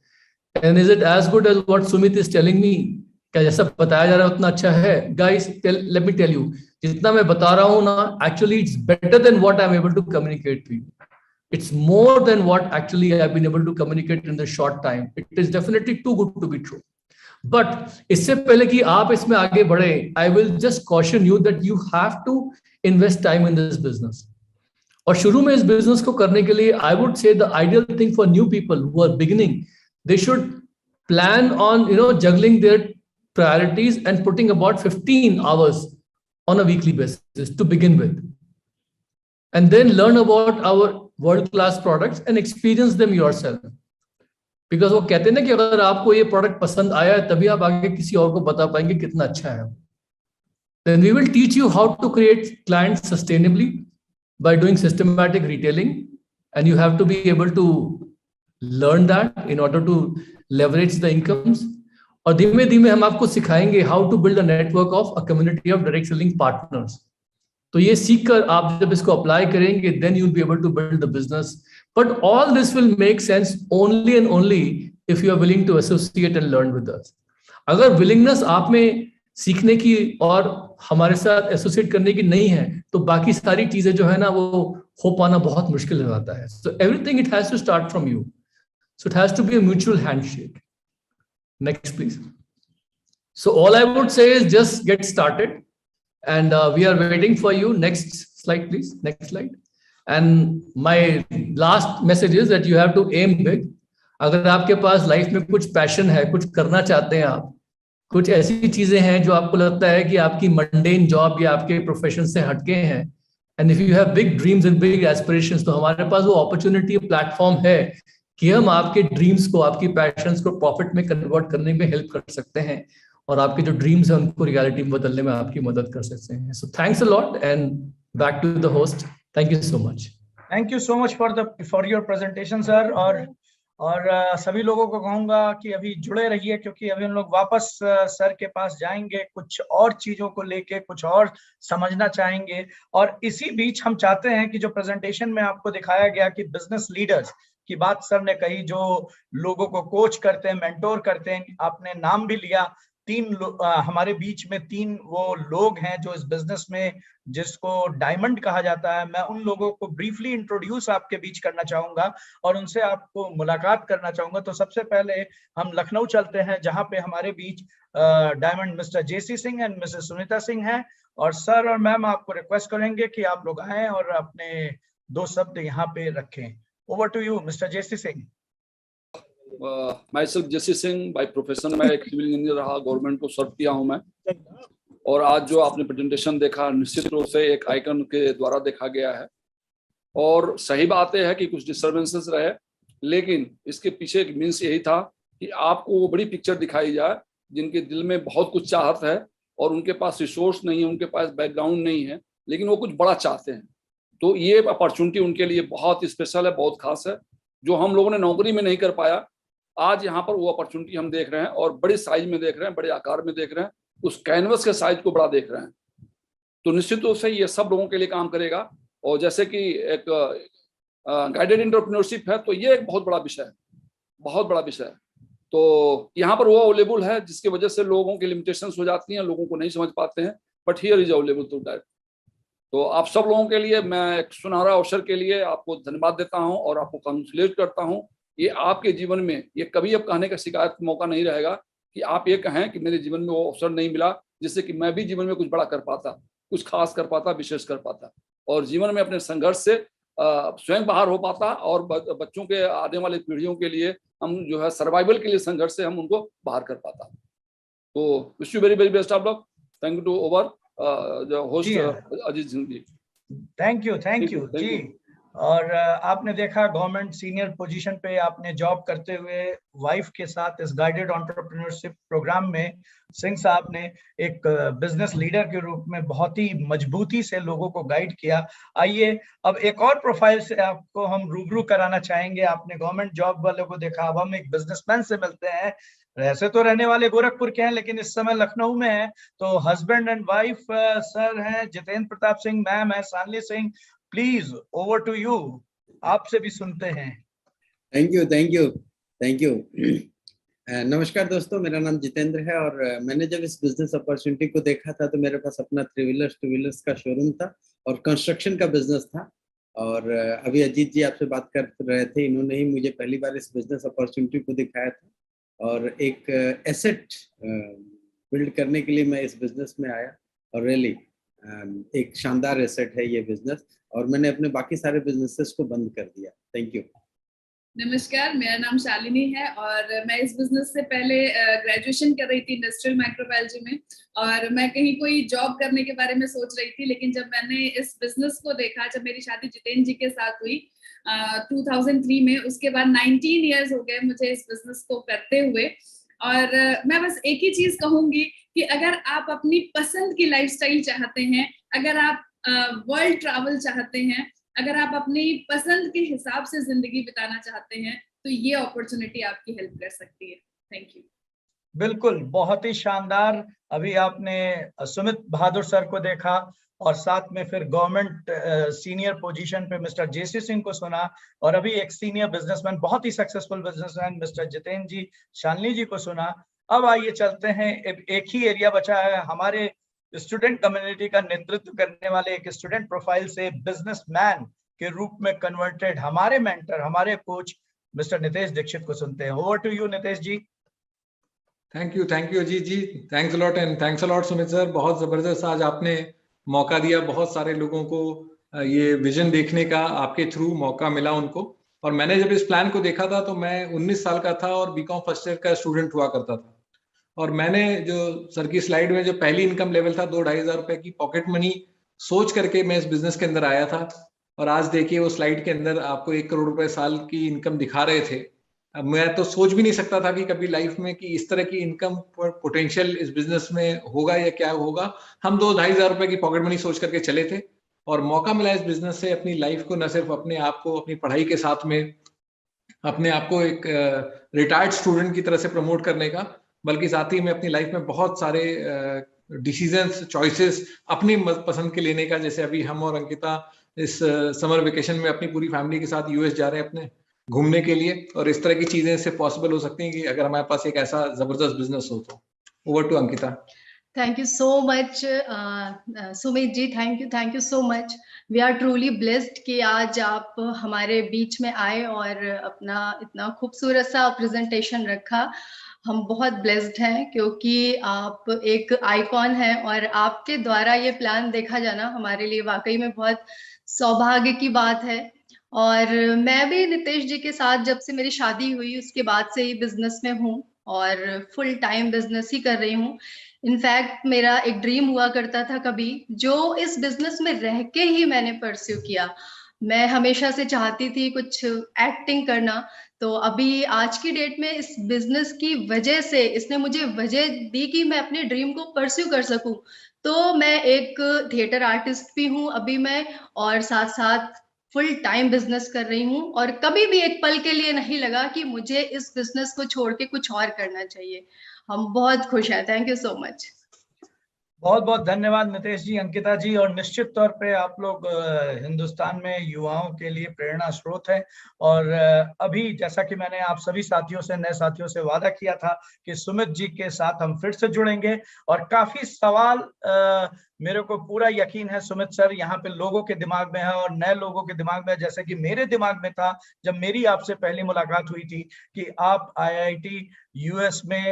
Speaker 3: and is it as good as what Sumit is telling me? क्या जैसा बताया जा रहा है उतना अच्छा है? Guys, let me tell you, जितना मैं बता रहा हूँ ना, actually it's better than what I'm able to communicate to you. It's more than what actually I've been able to communicate in the short time. It is definitely too good to be true. But इससे पहले कि आप इसमें आगे बढ़े, I will just caution you that you have to invest time in this business. और शुरू में इस business को करने के लिए I would say the ideal thing for new people who are beginning, they should plan on juggling their priorities and putting about 15 hours on a weekly basis to begin with, and then learn about our world-class products and experience them yourself. Because वो कहते हैं ना कि अगर आपको ये product पसंद आया है तभी आप आगे किसी और को बता पाएंगे कितना अच्छा है. Then we will teach you how to create clients sustainably by doing systematic retailing, and you have to be able to learn that in order to leverage the incomes. और धीमे धीमे हम आपको सिखाएंगे how to build a network of a community of direct selling partners. तो ये सीखकर आप जब इसको अप्लाई करेंगे, then you'll be able to build the business. But all this will make sense only and only if you are willing to associate and learn with us. अगर willingness आप में सीखने की और हमारे साथ एसोसिएट करने की नहीं है, तो बाकी सारी चीजें जो है ना वो हो पाना बहुत मुश्किल हो जाता है. So everything it has to start from you. So it has to be a mutual handshake. Next, please. So all I would say is just get started, and we are waiting for you. Next slide, please. Next slide. And my last message is that you have to aim big. अगर आपके पास life में कुछ passion है, कुछ करना चाहते हैं आप, कुछ ऐसी चीजें हैं जो आपको लगता है कि आपकी मंडेन जॉब या आपके प्रोफेशन से हटके हैं, and if you have big dreams and big aspirations, तो हमारे पास वो अपॉर्चुनिटी प्लेटफॉर्म है कि हम आपके ड्रीम्स को, आपकी पैशंस को प्रॉफिट में कन्वर्ट करने में हेल्प कर सकते हैं और आपके जो ड्रीम्स हैं उनको रियलिटी में बदलने में आपकी मदद कर सकते हैं. So thanks a lot and back to the host. Thank you so much.
Speaker 1: Thank you so much for your presentation sir. और सभी लोगों को कहूंगा कि अभी जुड़े रहिए, क्योंकि अभी हम लोग वापस सर के पास जाएंगे, कुछ और चीजों को लेके कुछ और समझना चाहेंगे. और इसी बीच हम चाहते हैं कि जो प्रेजेंटेशन में आपको दिखाया गया कि बिजनेस लीडर्स की बात सर ने कही, जो लोगों को कोच करते हैं, मेंटोर करते हैं, आपने नाम भी लिया. हमारे बीच में 3 वो लोग हैं जो इस बिजनेस में, जिसको डायमंड कहा जाता है. मैं उन लोगों को ब्रीफली इंट्रोड्यूस आपके बीच करना चाहूंगा और उनसे आपको मुलाकात करना चाहूंगा. तो सबसे पहले हम लखनऊ चलते हैं, जहां पे हमारे बीच diamond Mr JC Singh and Mrs Sunita Singh हैं. और सर और मैम आपको रिक्वेस्ट करेंगे कि आप लोग आए और अपने 2 शब्द यहाँ पे रखें. Over to you Mister JC Singh.
Speaker 4: myself JC Singh, by profession मैं एक सिविल इंजीनियर रहा, गवर्नमेंट को सर्व किया हूं मैं. और आज जो आपने प्रेजेंटेशन देखा निश्चित रूप से एक आइकन के द्वारा देखा गया है. और सही बात है कि कुछ डिस्टर्बेंसेस रहे, लेकिन इसके पीछे एक मीन्स यही था कि आपको वो बड़ी पिक्चर दिखाई जाए जिनके दिल में बहुत कुछ चाहत है और उनके पास रिसोर्स नहीं है, उनके पास बैकग्राउंड नहीं है, लेकिन वो कुछ बड़ा चाहते हैं. तो ये अपॉर्चुनिटी उनके लिए बहुत स्पेशल है, बहुत खास है, जो हम लोगों ने नौकरी में नहीं कर पाया. आज यहाँ पर वो अपॉर्चुनिटी हम देख रहे हैं और बड़े साइज में देख रहे हैं, बड़े आकार में देख रहे हैं, उस कैनवस के साइज को बड़ा देख रहे हैं. तो निश्चित रूप से ये सब लोगों के लिए काम करेगा. और जैसे कि एक गाइडेड एंटरप्रेन्योरशिप है, तो ये एक बहुत बड़ा विषय है, बहुत बड़ा विषय है. तो यहाँ पर वो अवेलेबल है जिसकी वजह से लोगों की लिमिटेशंस हो जाती हैं, लोगों को नहीं समझ पाते हैं. But here is available to that. तो आप सब लोगों के लिए मैं एक सुनहरा अवसर के लिए आपको धन्यवाद देता हूं और आपको कांग्रेचुलेट करता हूं। ये आपके जीवन में ये कभी अब कहने का शिकायत का मौका नहीं रहेगा कि आप ये कहें कि मेरे जीवन में वो अवसर नहीं मिला जिससे कि मैं भी जीवन में कुछ बड़ा कर पाता, कुछ खास कर पाता, विशेष कर पाता और जीवन में अपने संघर्ष से स्वयं बाहर हो पाता और बच्चों के आने वाली पीढ़ियों के लिए हम जो है सर्वाइवल के लिए संघर्ष से हम उनको बाहर कर पाता। तो wish you very very best of luck. Thank you to our जो host Ajit Singh ji.
Speaker 1: Thank you ji. और आपने देखा गवर्नमेंट सीनियर पोजीशन पे आपने जॉब करते हुए वाइफ के साथ इस गाइडेड एंटरप्रेन्योरशिप प्रोग्राम में सिंह साहब ने एक बिजनेस लीडर के रूप में बहुत ही मजबूती से लोगों को गाइड किया। आइए अब एक और प्रोफाइल से आपको हम रूबरू कराना चाहेंगे। आपने गवर्नमेंट जॉब वालों को देखा, अब हम एक बिजनेसमैन से मिलते हैं। ऐसे तो रहने वाले गोरखपुर के हैं लेकिन इस समय लखनऊ में है। तो हस्बैंड एंड वाइफ सर हैं जितेंद्र प्रताप सिंह, मैम है Shalini Singh. Please over to you, आपसे भी सुनते हैं।
Speaker 5: Thank you. नमस्कार दोस्तों, मेरा नाम जितेंद्र है और मैंने जब इस बिजनेस अपॉर्चुनिटी को देखा था तो मेरे पास अपना 3 व्हीलर्स 2 व्हीलर्स का शोरूम था और कंस्ट्रक्शन का बिजनेस था। और अभी अजीत जी आपसे बात कर रहे थे, इन्होंने ही मुझे पहली बार इस बिजनेस अपॉर्चुनिटी को दिखाया था और एक एसेट बिल्ड करने के लिए मैं इस बिजनेस में आया और रियली एक शानदार एसेट है ये बिजनेस और मैंने अपने बाकी सारे बिजनेसेस को बंद कर दिया। Thank you.
Speaker 6: नमस्कार, मेरा नाम शालिनी है और मैं इस बिजनेस से पहले ग्रेजुएशन कर रही थी इंडस्ट्रियल माइक्रोबायोलॉजी में और मैं कहीं कोई जॉब करने के बारे में सोच रही थी। लेकिन जब मैंने इस बिजनेस को देखा, जब मेरी शादी जितेंद्र जी के साथ हुई 2003 में, उसके बाद 19 इयर्स हो गए मुझे इस बिजनेस को करते हुए। और मैं बस एक ही चीज कहूंगी कि अगर आप अपनी पसंद की लाइफस्टाइल चाहते हैं, अगर आप वर्ल्ड ट्रैवल चाहते हैं, अगर आप अपनी पसंद के हिसाब से जिंदगी बिताना चाहते हैं तो ये अपॉर्चुनिटी आपकी हेल्प कर सकती है। Thank you.
Speaker 1: बिल्कुल, बहुत ही शानदार। अभी आपने सुमित बहादुर सर को देखा और साथ में फिर गवर्नमेंट सीनियर पोजीशन पे मिस्टर जेसी सिंह को सुना और अभी एक सीनियर बिजनेसमैन, बहुत ही सक्सेसफुल बिजनेसमैन मिस्टर जितेंद्र जी, शालिनी जी को सुना। अब आइए चलते हैं, एक ही एरिया बचा है हमारे स्टूडेंट कम्युनिटी का नेतृत्व करने वाले एक स्टूडेंट प्रोफाइल से बिजनेसमैन के रूप में कन्वर्टेड हमारे मेंटर, हमारे कोच मिस्टर नितेश दीक्षित को सुनते हैं। Over to you Nitesh ji.
Speaker 7: Thank you Ajit ji, thanks a lot and thanks a lot Sumit sir. बहुत जबरदस्त आज आपने मौका दिया, बहुत सारे लोगों को ये विजन देखने का आपके थ्रू मौका मिला उनको। और मैंने जब इस प्लान को देखा था तो मैं 19 साल का था और बीकॉम फर्स्ट ईयर का स्टूडेंट हुआ करता था और मैंने जो सर की स्लाइड में जो पहली इनकम लेवल था 2-2.5 हज़ार रुपए की पॉकेट मनी सोच करके मैं इस बिजनेस के अंदर आया था और आज देखिए वो स्लाइड के अंदर आपको 1 करोड़ रुपए साल की इनकम दिखा रहे थे। अब मैं तो सोच भी नहीं सकता था कि कभी लाइफ में कि इस तरह की इनकम पोटेंशियल इस बिजनेस में होगा या क्या होगा। हम 2-2.5 हज़ार रुपए की पॉकेट मनी सोच करके चले थे और मौका मिला इस बिजनेस से अपनी लाइफ को न सिर्फ अपने आप को अपनी पढ़ाई के साथ में अपने आप को एक रिटायर्ड स्टूडेंट की तरह से प्रमोट करने का, बल्कि साथ ही में अपनी लाइफ में बहुत सारे डिसीजंस चॉइसेस अपनी पसंद के लेने का। जैसे अभी हम और अंकिता इस समर वेकेशन में अपनी पूरी फैमिली के साथ यूएस जा रहे हैं अपने घूमने के लिए और इस तरह की चीजें से पॉसिबल हो सकती हैं कि अगर हमारे पास एक ऐसा जबरदस्त बिजनेस हो तो। Over to Ankita.
Speaker 8: Thank you so much, Sumit ji. Thank you so much. We are truly blessed कि आज आप हमारे बीच में आए और अपना इतना खूबसूरत सा प्रेजेंटेशन रखा। हम बहुत ब्लेस्ड हैं क्योंकि आप एक आइकॉन हैं और आपके द्वारा ये प्लान देखा जाना हमारे लिए वाकई में बहुत सौभाग्य की बात है। और मैं भी नितेश जी के साथ जब से मेरी शादी हुई उसके बाद से ही बिजनेस में हूँ और फुल टाइम बिजनेस ही कर रही हूँ। इनफैक्ट मेरा एक ड्रीम हुआ करता था कभी, जो इस बिजनेस में रह के ही मैंने परस्यू किया। मैं हमेशा से चाहती थी कुछ एक्टिंग करना, तो अभी आज की डेट में इस बिजनेस की वजह से इसने मुझे वजह दी कि मैं अपने ड्रीम को परस्यू कर सकूं। तो मैं एक थिएटर आर्टिस्ट भी हूं अभी मैं, और साथ साथ फुल टाइम बिजनेस कर रही हूं और कभी भी एक पल के लिए नहीं लगा कि मुझे इस बिजनेस को छोड़ के कुछ और करना चाहिए। हम बहुत खुश हैं। Thank you so much.
Speaker 1: बहुत बहुत धन्यवाद नितेश जी, अंकिता जी। और निश्चित तौर पे आप लोग हिंदुस्तान में युवाओं के लिए प्रेरणा स्रोत है। और अभी जैसा कि मैंने आप सभी साथियों से, नए साथियों से वादा किया था कि सुमित जी के साथ हम फिर से जुड़ेंगे और काफी सवाल मेरे को पूरा यकीन है सुमित सर, यहाँ पे लोगों के दिमाग में है और नए लोगों के दिमाग में है, जैसे कि मेरे दिमाग में था जब मेरी आपसे पहली मुलाकात हुई थी कि आप IIT US में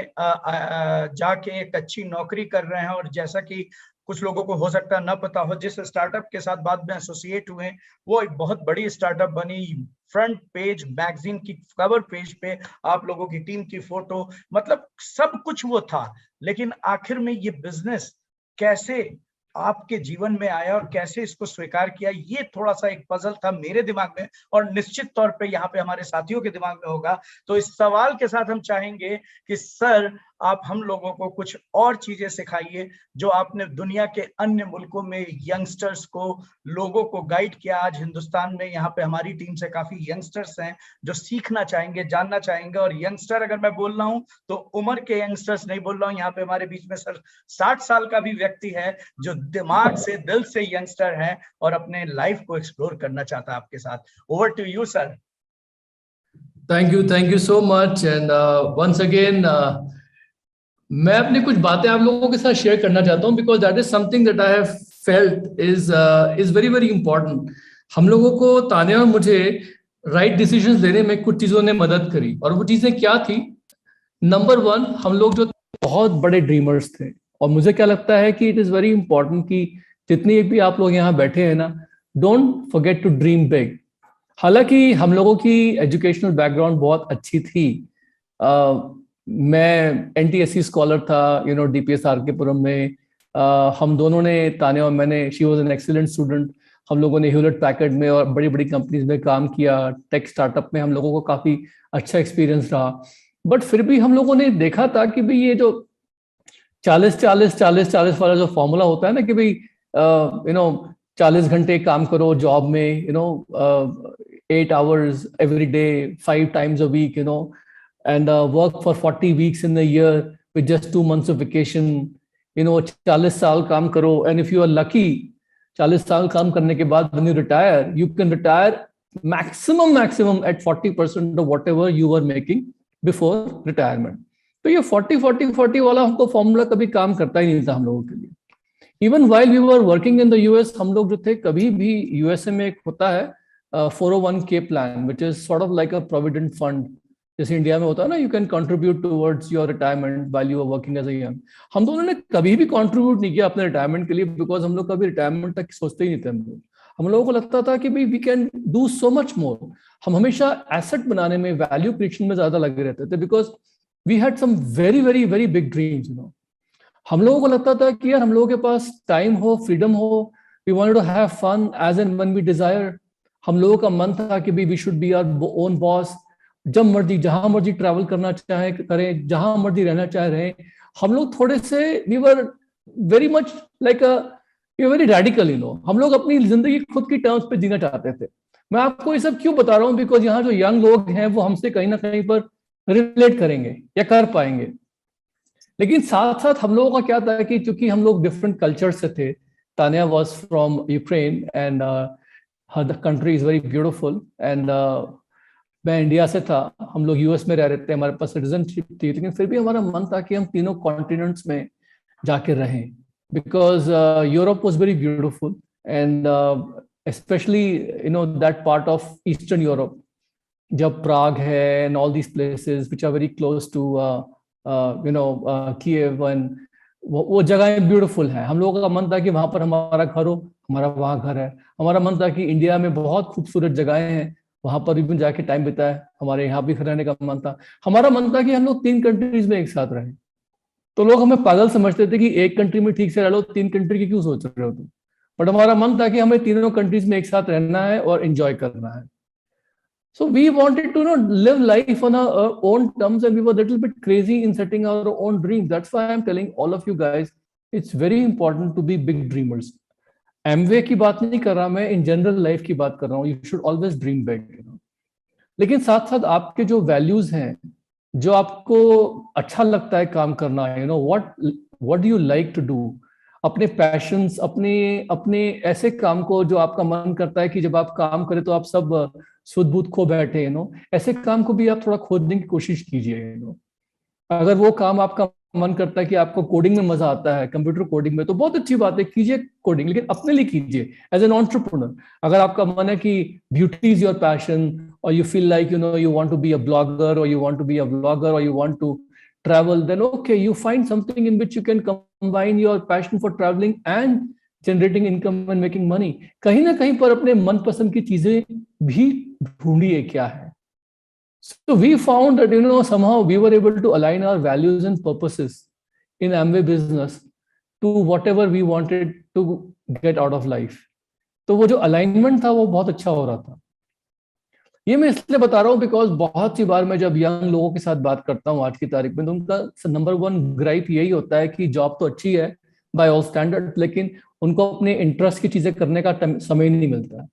Speaker 1: जाके एक अच्छी नौकरी कर रहे हैं, और जैसा कि कुछ लोगों को हो सकता है न पता हो, जिस स्टार्टअप के साथ बाद में एसोसिएट हुए वो एक बहुत बड़ी स्टार्टअप बनी। फ्रंट पेज मैगजीन की कवर पेज पे आप लोगों की टीम की फोटो, मतलब सब कुछ वो था। लेकिन आखिर में ये बिजनेस कैसे आपके जीवन में आया और कैसे इसको स्वीकार किया, ये थोड़ा सा एक पजल था मेरे दिमाग में, और निश्चित तौर पे यहाँ पे हमारे साथियों के दिमाग में होगा। तो इस सवाल के साथ हम चाहेंगे कि सर आप हम लोगों को कुछ और चीजें सिखाइए जो आपने दुनिया के अन्य मुल्कों में यंगस्टर्स को, लोगों को गाइड किया। आज हिंदुस्तान में यहाँ पे हमारी टीम से काफी यंगस्टर्स हैं जो सीखना चाहेंगे, जानना चाहेंगे। और यंगस्टर अगर मैं बोल रहा हूँ तो उम्र के यंगस्टर्स नहीं बोल रहा हूँ। यहाँ पे हमारे बीच में सर 60 साल का भी व्यक्ति है जो दिमाग से, दिल से यंगस्टर है और अपने लाइफ को एक्सप्लोर करना चाहता है आपके साथ। Over to you sir.
Speaker 3: Thank you so much. And once again मैं अपनी कुछ बातें आप लोगों के साथ शेयर करना चाहता हूं, because that is something that I have felt is very very important. हम लोगों को, तान्या और मुझे, राइट डिसीजंस लेने में कुछ चीजों ने मदद करी, और वो चीजें क्या थी? नंबर 1, हम लोग जो बहुत बड़े ड्रीमर्स थे, और मुझे क्या लगता है कि इट इज वेरी इंपॉर्टेंट कि जितनी भी आप लोग यहाँ बैठे हैं ना, don't forget to dream big. हालांकि हम लोगों की एजुकेशनल बैकग्राउंड बहुत अच्छी थी। मैं NTSC स्कॉलर था, DPS RK-पुरम में। हम दोनों ने, तान्या और मैंने, she was an excellent student, हम लोगों ने ह्यूलेट पैकर्ड में और बड़ी बड़ी कंपनीज में काम किया। टेक स्टार्टअप में हम लोगों को काफी अच्छा एक्सपीरियंस रहा। बट फिर भी हम लोगों ने देखा था कि भाई ये जो 40-40-40-40 वाला जो फॉर्मूला होता है ना, कि भाई 40 घंटे काम करो जॉब में, 8 hours every day, 5 times a week, and work for 40 weeks in a year with just 2 months of vacation, 40 साल काम करो, and if you are lucky, 40 साल काम करने के बाद when you retire, you can retire maximum at 40% of whatever you were making before retirement. तो ये 40-40-40 वाला हमको फॉर्मूला कभी काम करता ही नहीं था हम लोगों के लिए। Even while we were working in the US, हम लोग जो थे, कभी भी USA में एक होता है 401k plan, which is sort of like a provident fund, जैसे इंडिया में होता है ना, you can contribute towards your retirement while you are working as a young. हम दोनों ने कभी भी कंट्रीब्यूट नहीं किया अपने रिटायरमेंट के लिए, बिकॉज हम लोग कभी रिटायरमेंट तक सोचते ही नहीं थे। हम लोगों को लगता था कि भाई we can do so much more. हम हमेशा एसेट बनाने में, वैल्यू क्रिएशन में ज्यादा लगे रहते थे, because we had some very very very big dreams. हम लोगों को लगता था कि यार हम लोगों के पास टाइम हो, फ्रीडम हो, we wanted to have fun as and when we desire. हम लोगों का मन था कि we should be our own boss, जब मर्जी जहां मर्जी ट्रैवल करना चाहे करें, जहां मर्जी रहना चाहे रहें। हम लोग थोड़े से, we were very much like very radical, हम लोग अपनी जिंदगी खुद की टर्म्स पे जीना चाहते थे। मैं आपको ये सब क्यों बता रहा हूँ? बिकॉज यहाँ जो यंग लोग हैं वो हमसे कहीं ना कहीं पर रिलेट करेंगे या कर पाएंगे। लेकिन साथ साथ हम लोगों का क्या था कि चूंकि हम लोग डिफरेंट कल्चर से थे, Tanya was from Ukraine and the country is very beautiful, and मैं इंडिया से था, हम लोग US में रह रहे थे, हमारे पास सिटीजनशिप थी, लेकिन फिर भी हमारा मन था कि हम तीनों कॉन्टिनेंट्स में जाके रहें, because Europe was very beautiful, and specially that part of eastern Europe, जब प्राग है and all these places which are very close to Kiev, एंड वो जगहें ब्यूटीफुल है। हम लोगों का मन था कि वहां पर हमारा घर हो, हमारा वहां घर है। हमारा मन था कि इंडिया में बहुत खूबसूरत जगहें हैं, वहां पर भी जाके टाइम बिताए, हमारे यहाँ भी रहने का मन था। हमारा मन था कि हम लोग 3 कंट्रीज में एक साथ रहें। तो लोग हमें पागल समझते थे कि एक कंट्री में ठीक से रह लो, 3 कंट्री की क्यों सोच रहे हो तुम? बट हमारा मन था कि हमें तीनों कंट्रीज में एक साथ रहना है और एंजॉय करना है। So we wanted to live life on our own terms, and we were a little bit crazy in setting our own dreams. That's why I'm telling all of you guys, it's very important to be big dreamers. Amway की बात नहीं कर रहा मैं, in general life की बात कर रहा हूँ। You should always dream big, लेकिन साथ साथ आपके जो वैल्यूज हैं, जो आपको अच्छा लगता है काम करना, what do you like to do, अपने पैशंस, अपने ऐसे काम को जो आपका मन करता है कि जब आप काम करें तो आप सब सुध बुध खो बैठे, ऐसे काम को भी आप थोड़ा खोजने की कोशिश कीजिए। अगर वो काम आपका मन करता है कि आपको कोडिंग में मजा आता है, कंप्यूटर कोडिंग में, तो बहुत अच्छी बात है, कीजिए कोडिंग, लेकिन अपने लिए कीजिए एज एन एंटरप्रेन्योर। अगर आपका मन है कि ब्यूटी इज योर पैशन, और you feel like you want to be a blogger, और you want to be a vlogger, और you want to travel, then okay, you find something in which you can combine your passion for traveling and generating income and making money. कहीं ना कहीं पर अपने मनपसंद की चीजें भी ढूंढिए क्या है। So we found that somehow we were able to align our values and purposes in Amway business to whatever we wanted to get out of life. तो वो जो alignment था वो बहुत अच्छा हो रहा था। ये मैं इसलिए बता रहा हूँ बिकॉज बहुत सी बार मैं जब यंग लोगों के साथ बात करता हूँ आज की तारीख में, तो उनका नंबर 1 ग्राइप यही होता है कि जॉब तो अच्छी है बाय ऑल स्टैंडर्ड, लेकिन उनको अपने इंटरेस्ट की चीजें करने का समय नहीं मिलता है।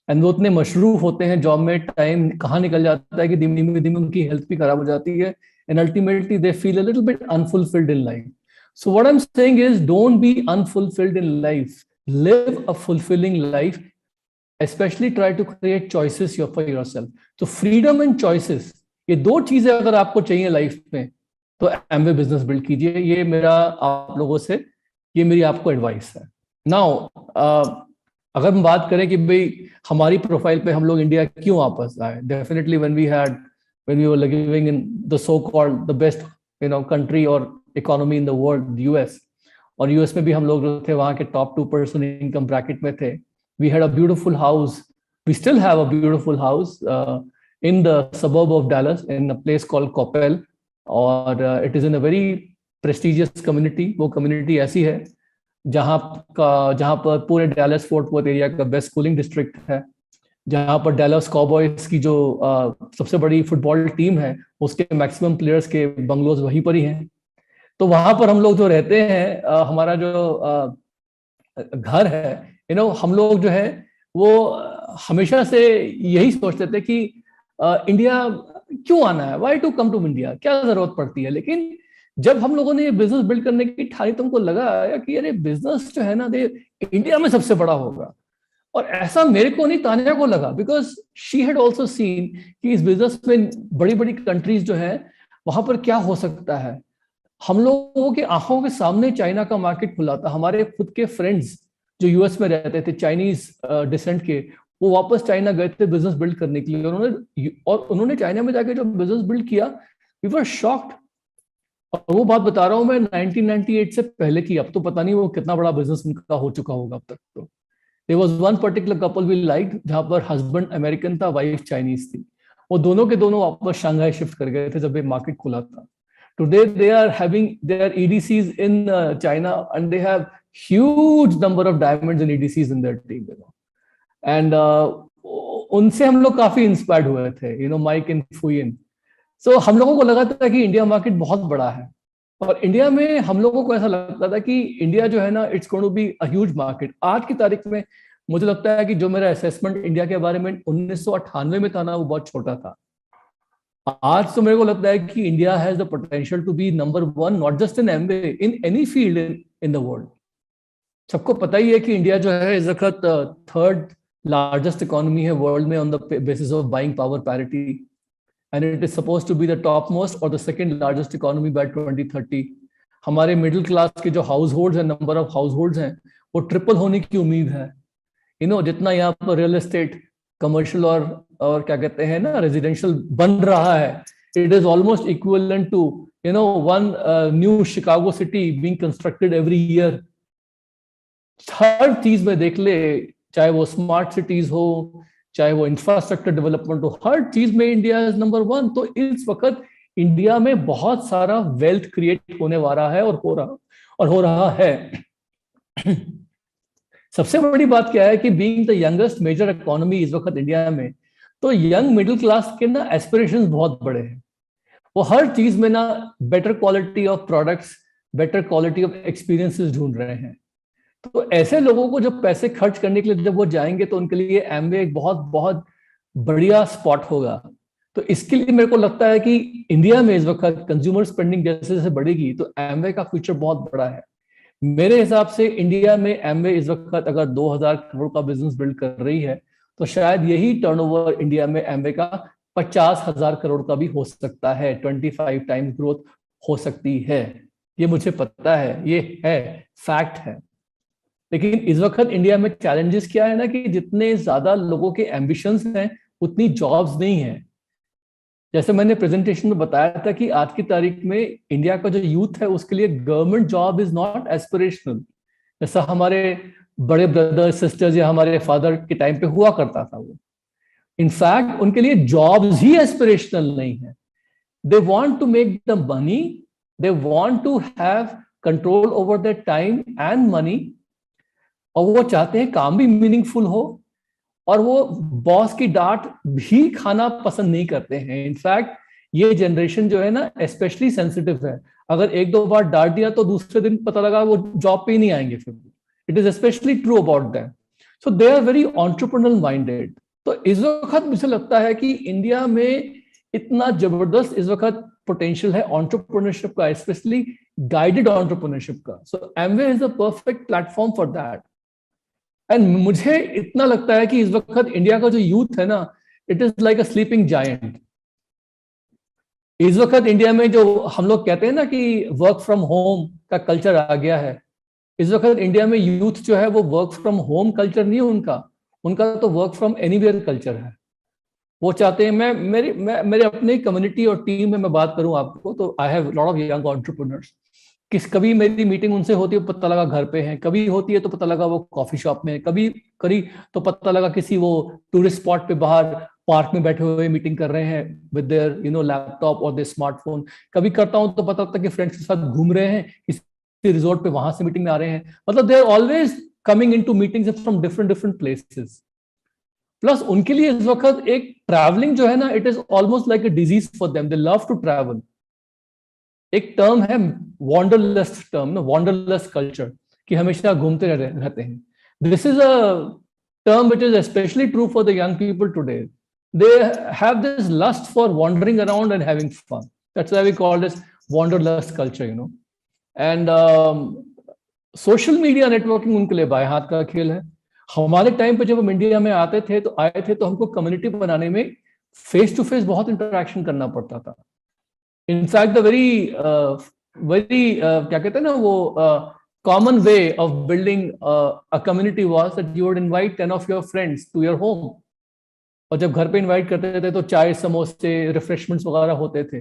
Speaker 3: एंड वो उतने मशरूफ होते हैं जॉब में, टाइम कहाँ निकल जाता है कि धीमे धीमे उनकी हेल्थ भी खराब हो जाती है, and ultimately they feel a little bit unfulfilled in life. So what I am saying is don't be unfulfilled in life, live a fulfilling life, especially try to create choices for yourself. So freedom and choices, ये 2 चीजें अगर आपको चाहिए life में, तो Amway business build कीजिए। ये मेरा आप लोगों से, ये मेरी आपको एडवाइस है। नाउ अगर हम बात करें कि भाई हमारी प्रोफाइल पे हम लोग इंडिया क्यों वापस आए, definitely when we were living in the so called the best country or economy in the world, US, और यूएस में भी हम लोग जो थे वहां के टॉप 2% इनकम ब्रैकेट में थे। We had a beautiful house. We still have a beautiful house in the suburb of Dallas, in a place called Coppell, और it is in a very prestigious community. वो community ऐसी है जहाँ पर पूरे Dallas fort worth area का best schooling district है, जहाँ पर डैलस कॉबॉयज की जो सबसे बड़ी फुटबॉल टीम है उसके मैक्सिमम प्लेयर्स के बंगलोज वहीं पर ही हैं। तो वहां पर हम लोग जो रहते हैं, हमारा जो घर है, हम लोग जो है वो हमेशा से यही सोचते थे कि इंडिया क्यों आना है, why to come to India, क्या जरूरत पड़ती है। लेकिन जब हम लोगों ने ये बिजनेस बिल्ड करने की ठानी, तो हमको लगा कि अरे बिजनेस जो है ना, इंडिया में सबसे बड़ा होगा। और ऐसा मेरे को नहीं, तानिया को लगा, because she had also seen कि इस बिजनेस में बड़ी बड़ी कंट्रीज जो है वहां पर क्या हो सकता है। हम लोगों की आंखों के सामने चाइना का मार्केट खुला था। हमारे खुद के फ्रेंड्स जो यूएस में रहते थे, चाइनीज डिसेंट के, वो वापस चाइना गए थे बिजनेस बिल्ड करने के लिए। उन्होंने चाइना में जाके जो बिजनेस बिल्ड किया, वी वर शॉक्ड। और वो बात बता रहा हूं मैं 1998 से पहले की। अब तो पता नहीं वो कितना बड़ा बिजनेस उनका हो चुका होगा अब तक। तो there was one particular couple we liked, जहां पर हस्बैंड अमेरिकन था, वाइफ चाइनीज थी। वो दोनों के दोनों वापस शंघाई शिफ्ट कर गए थे जब ये मार्केट खुला था। Today they are having their EDCs in China, and they have huge number of diamonds and EDCs in their team, and उनसे हम लोग काफी इंस्पायर्ड हुए थे, माइक एंड फुयन। सो हम लोगों को लगा था कि इंडिया मार्केट बहुत बड़ा है, और इंडिया में हम लोगों को ऐसा लगता था कि इंडिया जो है ना, it's going to be a huge market. आज की तारीख में मुझे लगता है कि जो मेरा असेसमेंट इंडिया के बारे में 1998 में था ना, वो बहुत छोटा था। आज तो मेरे को लगता है कि India has the potential to be number 1, not just in Amway, in any field in the world. सबको पता ही है कि इंडिया जो है इस वक्त 3rd लार्जेस्ट इकोनॉमी है वर्ल्ड में on the basis of buying power parity, and it is supposed to be the top most और the 2nd largest economy by 2030। हमारे मिडिल क्लास के जो हाउस होल्ड्स हैं, नंबर ऑफ हाउस होल्ड्स हैं, वो triple होने की उम्मीद है। जितना यहाँ पर रियल एस्टेट, कमर्शियल और क्या कहते हैं ना, रेजिडेंशियल बन रहा है, it is almost equivalent to one new Chicago city being constructed every year. हर चीज में देख ले, चाहे वो स्मार्ट सिटीज हो, चाहे वो इंफ्रास्ट्रक्चर डेवलपमेंट हो, हर चीज में इंडिया इज नंबर 1। तो इस वक्त इंडिया में बहुत सारा वेल्थ क्रिएट होने वाला है और हो रहा है। सबसे बड़ी बात क्या है कि being the youngest major economy इस वक्त इंडिया में, तो यंग मिडिल क्लास के ना एस्पिरेशंस बहुत बड़े हैं। वो हर चीज में ना better quality of products, better quality of experiences ढूंढ रहे हैं। तो ऐसे लोगों को जब पैसे खर्च करने के लिए जब वो जाएंगे, तो उनके लिए एमवे एक बहुत बहुत बढ़िया स्पॉट होगा। तो इसके लिए मेरे को लगता है कि इंडिया में इस वक्त कंज्यूमर स्पेंडिंग जैसे जैसे बढ़ेगी, तो एमवे का फ्यूचर बहुत बड़ा है। मेरे हिसाब से इंडिया में एमवे इस वक्त अगर 2000 करोड़ का बिजनेस बिल्ड कर रही है, तो शायद यही टर्नओवर इंडिया में एमवे का 50,000 करोड़ का भी हो सकता है। 25 टाइम्स ग्रोथ हो सकती है, ये मुझे पता है, ये है फैक्ट है। लेकिन इस वक्त इंडिया में चैलेंजेस क्या है ना कि जितने ज्यादा लोगों के एम्बिशंस हैं उतनी जॉब्स नहीं है। जैसे मैंने प्रेजेंटेशन में बताया था कि आज की तारीख में इंडिया का जो यूथ है उसके लिए government job is not aspirational, जैसा हमारे बड़े ब्रदर सिस्टर्स या हमारे फादर के टाइम पे हुआ करता था। वो इनफैक्ट उनके लिए जॉब्स ही एस्पिरेशनल नहीं है। They want to make the money, they want to have control over their time and money, और वो चाहते हैं काम भी मीनिंगफुल हो, और वो बॉस की डांट भी खाना पसंद नहीं करते हैं। इनफैक्ट ये जनरेशन जो है ना स्पेशली सेंसिटिव है, अगर एक दो बार डांट दिया तो दूसरे दिन पता लगा वो जॉब पे ही नहीं आएंगे फिर। It is specially true about them, so they are very entrepreneurial minded. तो इस वक्त मुझे लगता है कि इंडिया में इतना जबरदस्त इस वक्त पोटेंशियल है एंटरप्रेन्योरशिप का, स्पेशली गाइडेड एंटरप्रेन्योरशिप का। So Amway is the perfect platform for that. And मुझे इतना लगता है कि इस वक्त इंडिया का जो यूथ है ना, it is like a sleeping giant. इस वक्त इंडिया में जो हम लोग कहते हैं ना कि वर्क फ्रॉम होम का कल्चर आ गया है, इस वक्त इंडिया में यूथ जो है वो वर्क फ्रॉम होम कल्चर नहीं है उनका तो वर्क फ्रॉम एनीवेयर कल्चर है। वो चाहते हैं, मेरे अपने कम्युनिटी और टीम में मैं बात करूं आपको तो I have lot of young entrepreneurs. कभी मेरी मीटिंग उनसे होती है पता लगा घर पे हैं, कभी होती है तो पता लगा वो कॉफी शॉप में है, कभी करी तो पता लगा किसी वो टूरिस्ट स्पॉट पे बाहर पार्क में बैठे हुए मीटिंग कर रहे हैं विद देयर लैपटॉप और देयर स्मार्टफोन। कभी करता हूं तो पता लगता है कि फ्रेंड्स के साथ घूम रहे हैं किसी रिजॉर्ट पे, वहां से मीटिंग में आ रहे हैं। मतलब they are always coming into meetings from different places. Plus उनके लिए इस वक्त एक ट्रैवलिंग जो है ना, it is almost like a disease for them, they love to travel. एक टर्म है वॉन्डरलस्ट टर्म ना, वॉन्डरलस्ट कल्चर, कि हमेशा घूमते रहते हैं। This is a term which is specially true for the young people today. They have this lust for wandering around and having fun. That's why we call this wanderlust culture, And social media networking उनके लिए बाएं हाथ का खेल है। हमारे time पे जब हम इंडिया में आए थे तो हमको कम्युनिटी बनाने में फेस टू फेस बहुत इंटरेक्शन करना पड़ता था। इनफैक्ट द वेरी क्या कहते हैं ना वो common way of building a community was that you would invite 10 of your friends to your home. और जब घर पे इनवाइट करते थे तो चाय समोसे रिफ्रेशमेंट्स वगैरह होते थे।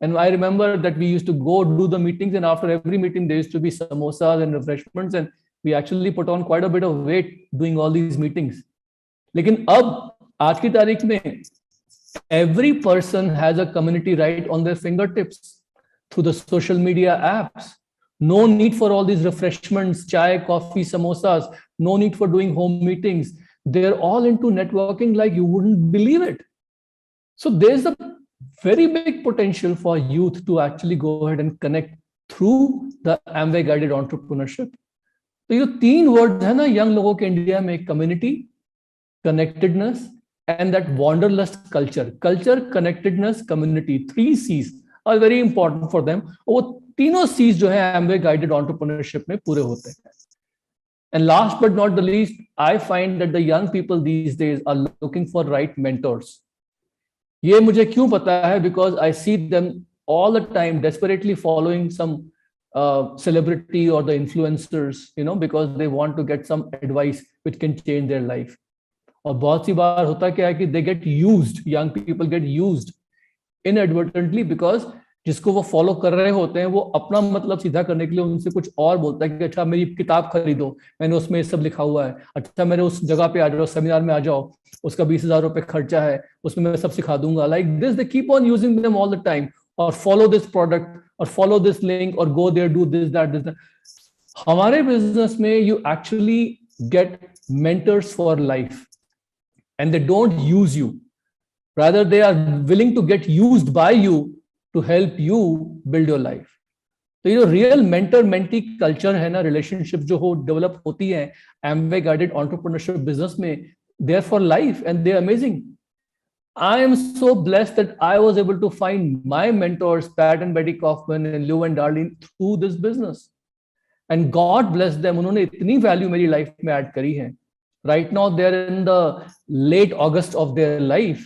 Speaker 3: And I remember that we used to go do the meetings and after every meeting there used to be samosas and refreshments and we actually put on quite a bit of weight doing all these meetings. लेकिन अब आज की तारीख में every person has a community right on their finger tips through the social media apps. No need for all these refreshments, chai coffee samosas, no need for doing home meetings. They're all into networking like you wouldn't believe it. So there's a very big potential for youth to actually go ahead and connect through the Amway guided entrepreneurship. तो ये 3 words है ना young लोगों के India में, community, connectedness and that wanderlust culture. Culture, connectedness, community, 3 C's are very important for them. वो तीनों C's जो है Amway guided entrepreneurship में पूरे होते हैं। And last but not the least, I find that the young people these days are looking for right mentors. ये मुझे क्यों पता है? Because I see them all the time desperately following some celebrity or the influencers, because they want to get some advice which can change their life. और बहुत सी बार होता क्या है कि they get used, young people get used inadvertently because जिसको वो follow कर रहे होते हैं वो अपना मतलब सीधा करने के लिए उनसे कुछ और बोलता है कि अच्छा मेरी किताब खरीदो, मैंने उसमें सब लिखा हुआ है, अच्छा मेरे उस जगह पे आ जाओ, सेमिनार में आ जाओ, उसका 20,000 रुपए खर्चा है, उसमें मैं सब सिखा दूंगा। Like this they keep on using them all the time, और फॉलो दिस प्रोडक्ट और फॉलो दिस लिंक और go there, do this that. हमारे बिजनेस में you actually get mentors for life and they don't use you, rather they are willing to get used by you to help you build your life. तो ये जो real mentor mentee culture है ना, relationship जो हो develop होती है Amway guided entrepreneurship business में, they are for life and they are amazing. I am so blessed that I was able to find my mentors Pat and Betty Kaufman and Lou and Darlene through this business, and God bless them. उन्होंने इतनी value मेरी life में add करी है. Right now they are in the late August of their life.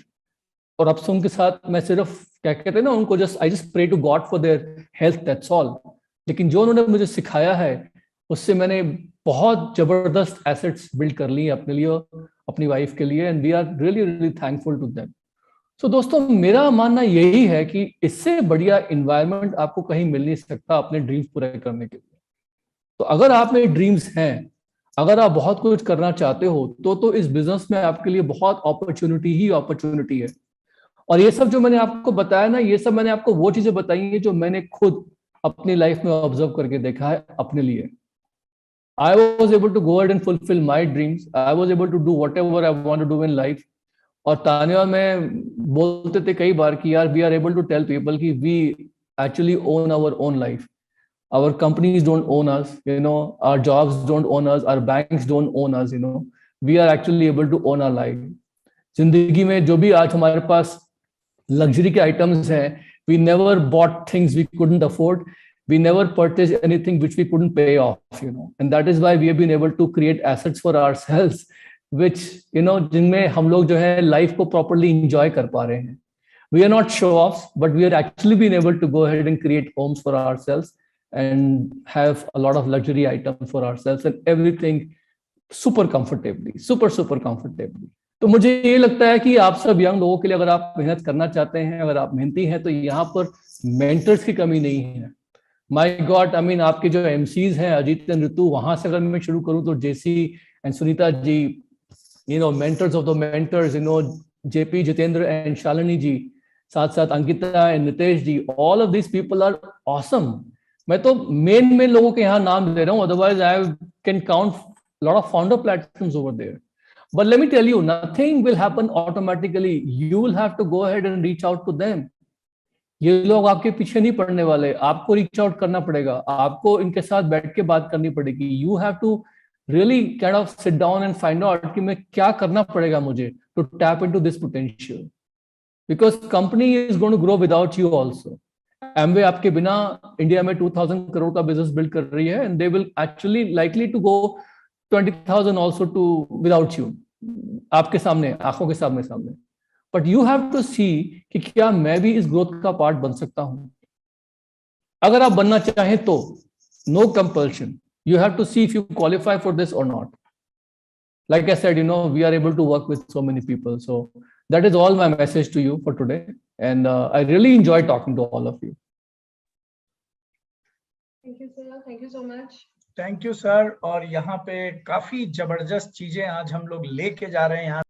Speaker 3: और अब से उनके साथ मैं सिर्फ क्या कहते हैं ना, उनको I just pray to God for their health, that's all. लेकिन जो उन्होंने मुझे सिखाया है उससे मैंने बहुत जबरदस्त एसेट्स बिल्ड कर ली अपने लिए, अपनी वाइफ के लिए, and we are really really thankful to them. So दोस्तों, मेरा मानना यही है कि इससे बढ़िया इन्वायरमेंट आपको कहीं मिल नहीं सकता अपने ड्रीम्स पूरे करने के लिए। तो अगर आप में ड्रीम्स हैं, अगर आप बहुत कुछ करना चाहते हो, तो इस बिजनेस में आपके लिए बहुत अपॉर्चुनिटी ही अपॉर्चुनिटी है। और ये सब जो मैंने आपको बताया ना, ये सब मैंने आपको वो चीजें बताई हैं जो मैंने खुद अपनी लाइफ में ऑब्जर्व करके देखा है अपने लिए। I was able to go ahead and fulfill my dreams. I was able to do whatever I want to do in life. और तानिया में बोलते थे कई बार कि यार, we are able to tell people कि we actually own our own life. Our companies don't own us, you know, our jobs don't own us, our banks don't own us, you know. We are actually able to own our life. जिंदगी में जो भी आज हमारे पास luxury के items हैं, we never bought things we couldn't afford. We never purchased anything which we couldn't pay off, you know, and that is why we have been able to create assets for ourselves, which, you know, जिनमें हम लोग जो है life को properly enjoy कर पा रहे हैं. We are not show offs, but we are actually been able to go ahead and create homes for ourselves and have a lot of luxury items for ourselves and everything super comfortably, super comfortably. तो मुझे ये लगता है कि आप सब young लोगों के लिए अगर आप मेहनत करना चाहते हैं, अगर आप मेहनती हैं, तो यहाँ पर मेंटर्स की कमी नहीं है। माय गॉड, आई मीन आपके जो एमसीज हैं अजीत एंड ऋतु, वहां से अगर मैं शुरू करूं तो J C and Sunita ji, you know, mentors of the mentors, you know, J P, Jitendra and Shalini ji, साथ साथ Ankita and Nitesh ji, all of this people are awesome. मैं तो मेन लोगों के यहाँ नाम ले रहा हूँ, otherwise I can count lot of founder platforms over there. But let me tell you, nothing will happen automatically. You will have to go ahead and reach out to them. ये लोग आपके पीछे नहीं पड़ने वाले, आपको रीच आउट करना पड़ेगा, आपको इनके साथ बैठ के बात करनी पड़ेगी। You have to really kind of sit down and find out कि मैं क्या करना पड़ेगा मुझे to tap into this potential, because company is going to grow without you also. Amway आपके बिना इंडिया में 2000 करोड़ का बिजनेस बिल्ड कर रही है, and they will actually likely to go 20,000 also to without you, आपके सामने, आंखों के सामने। बट यू हैव टू सी कि क्या मैं भी इस ग्रोथ का पार्ट बन सकता हूं। अगर आप बनना चाहें तो no compulsion, you have to see if you qualify for this और not. Like I said, you know, we are able to work with so many people, so that is all my message to you for today, and I really enjoy talking to all of you.
Speaker 2: Thank you sir, thank you so much.
Speaker 1: Thank you sir. और यहाँ पे काफी जबरदस्त चीजें आज हम लोग लेके जा रहे हैं यहाँ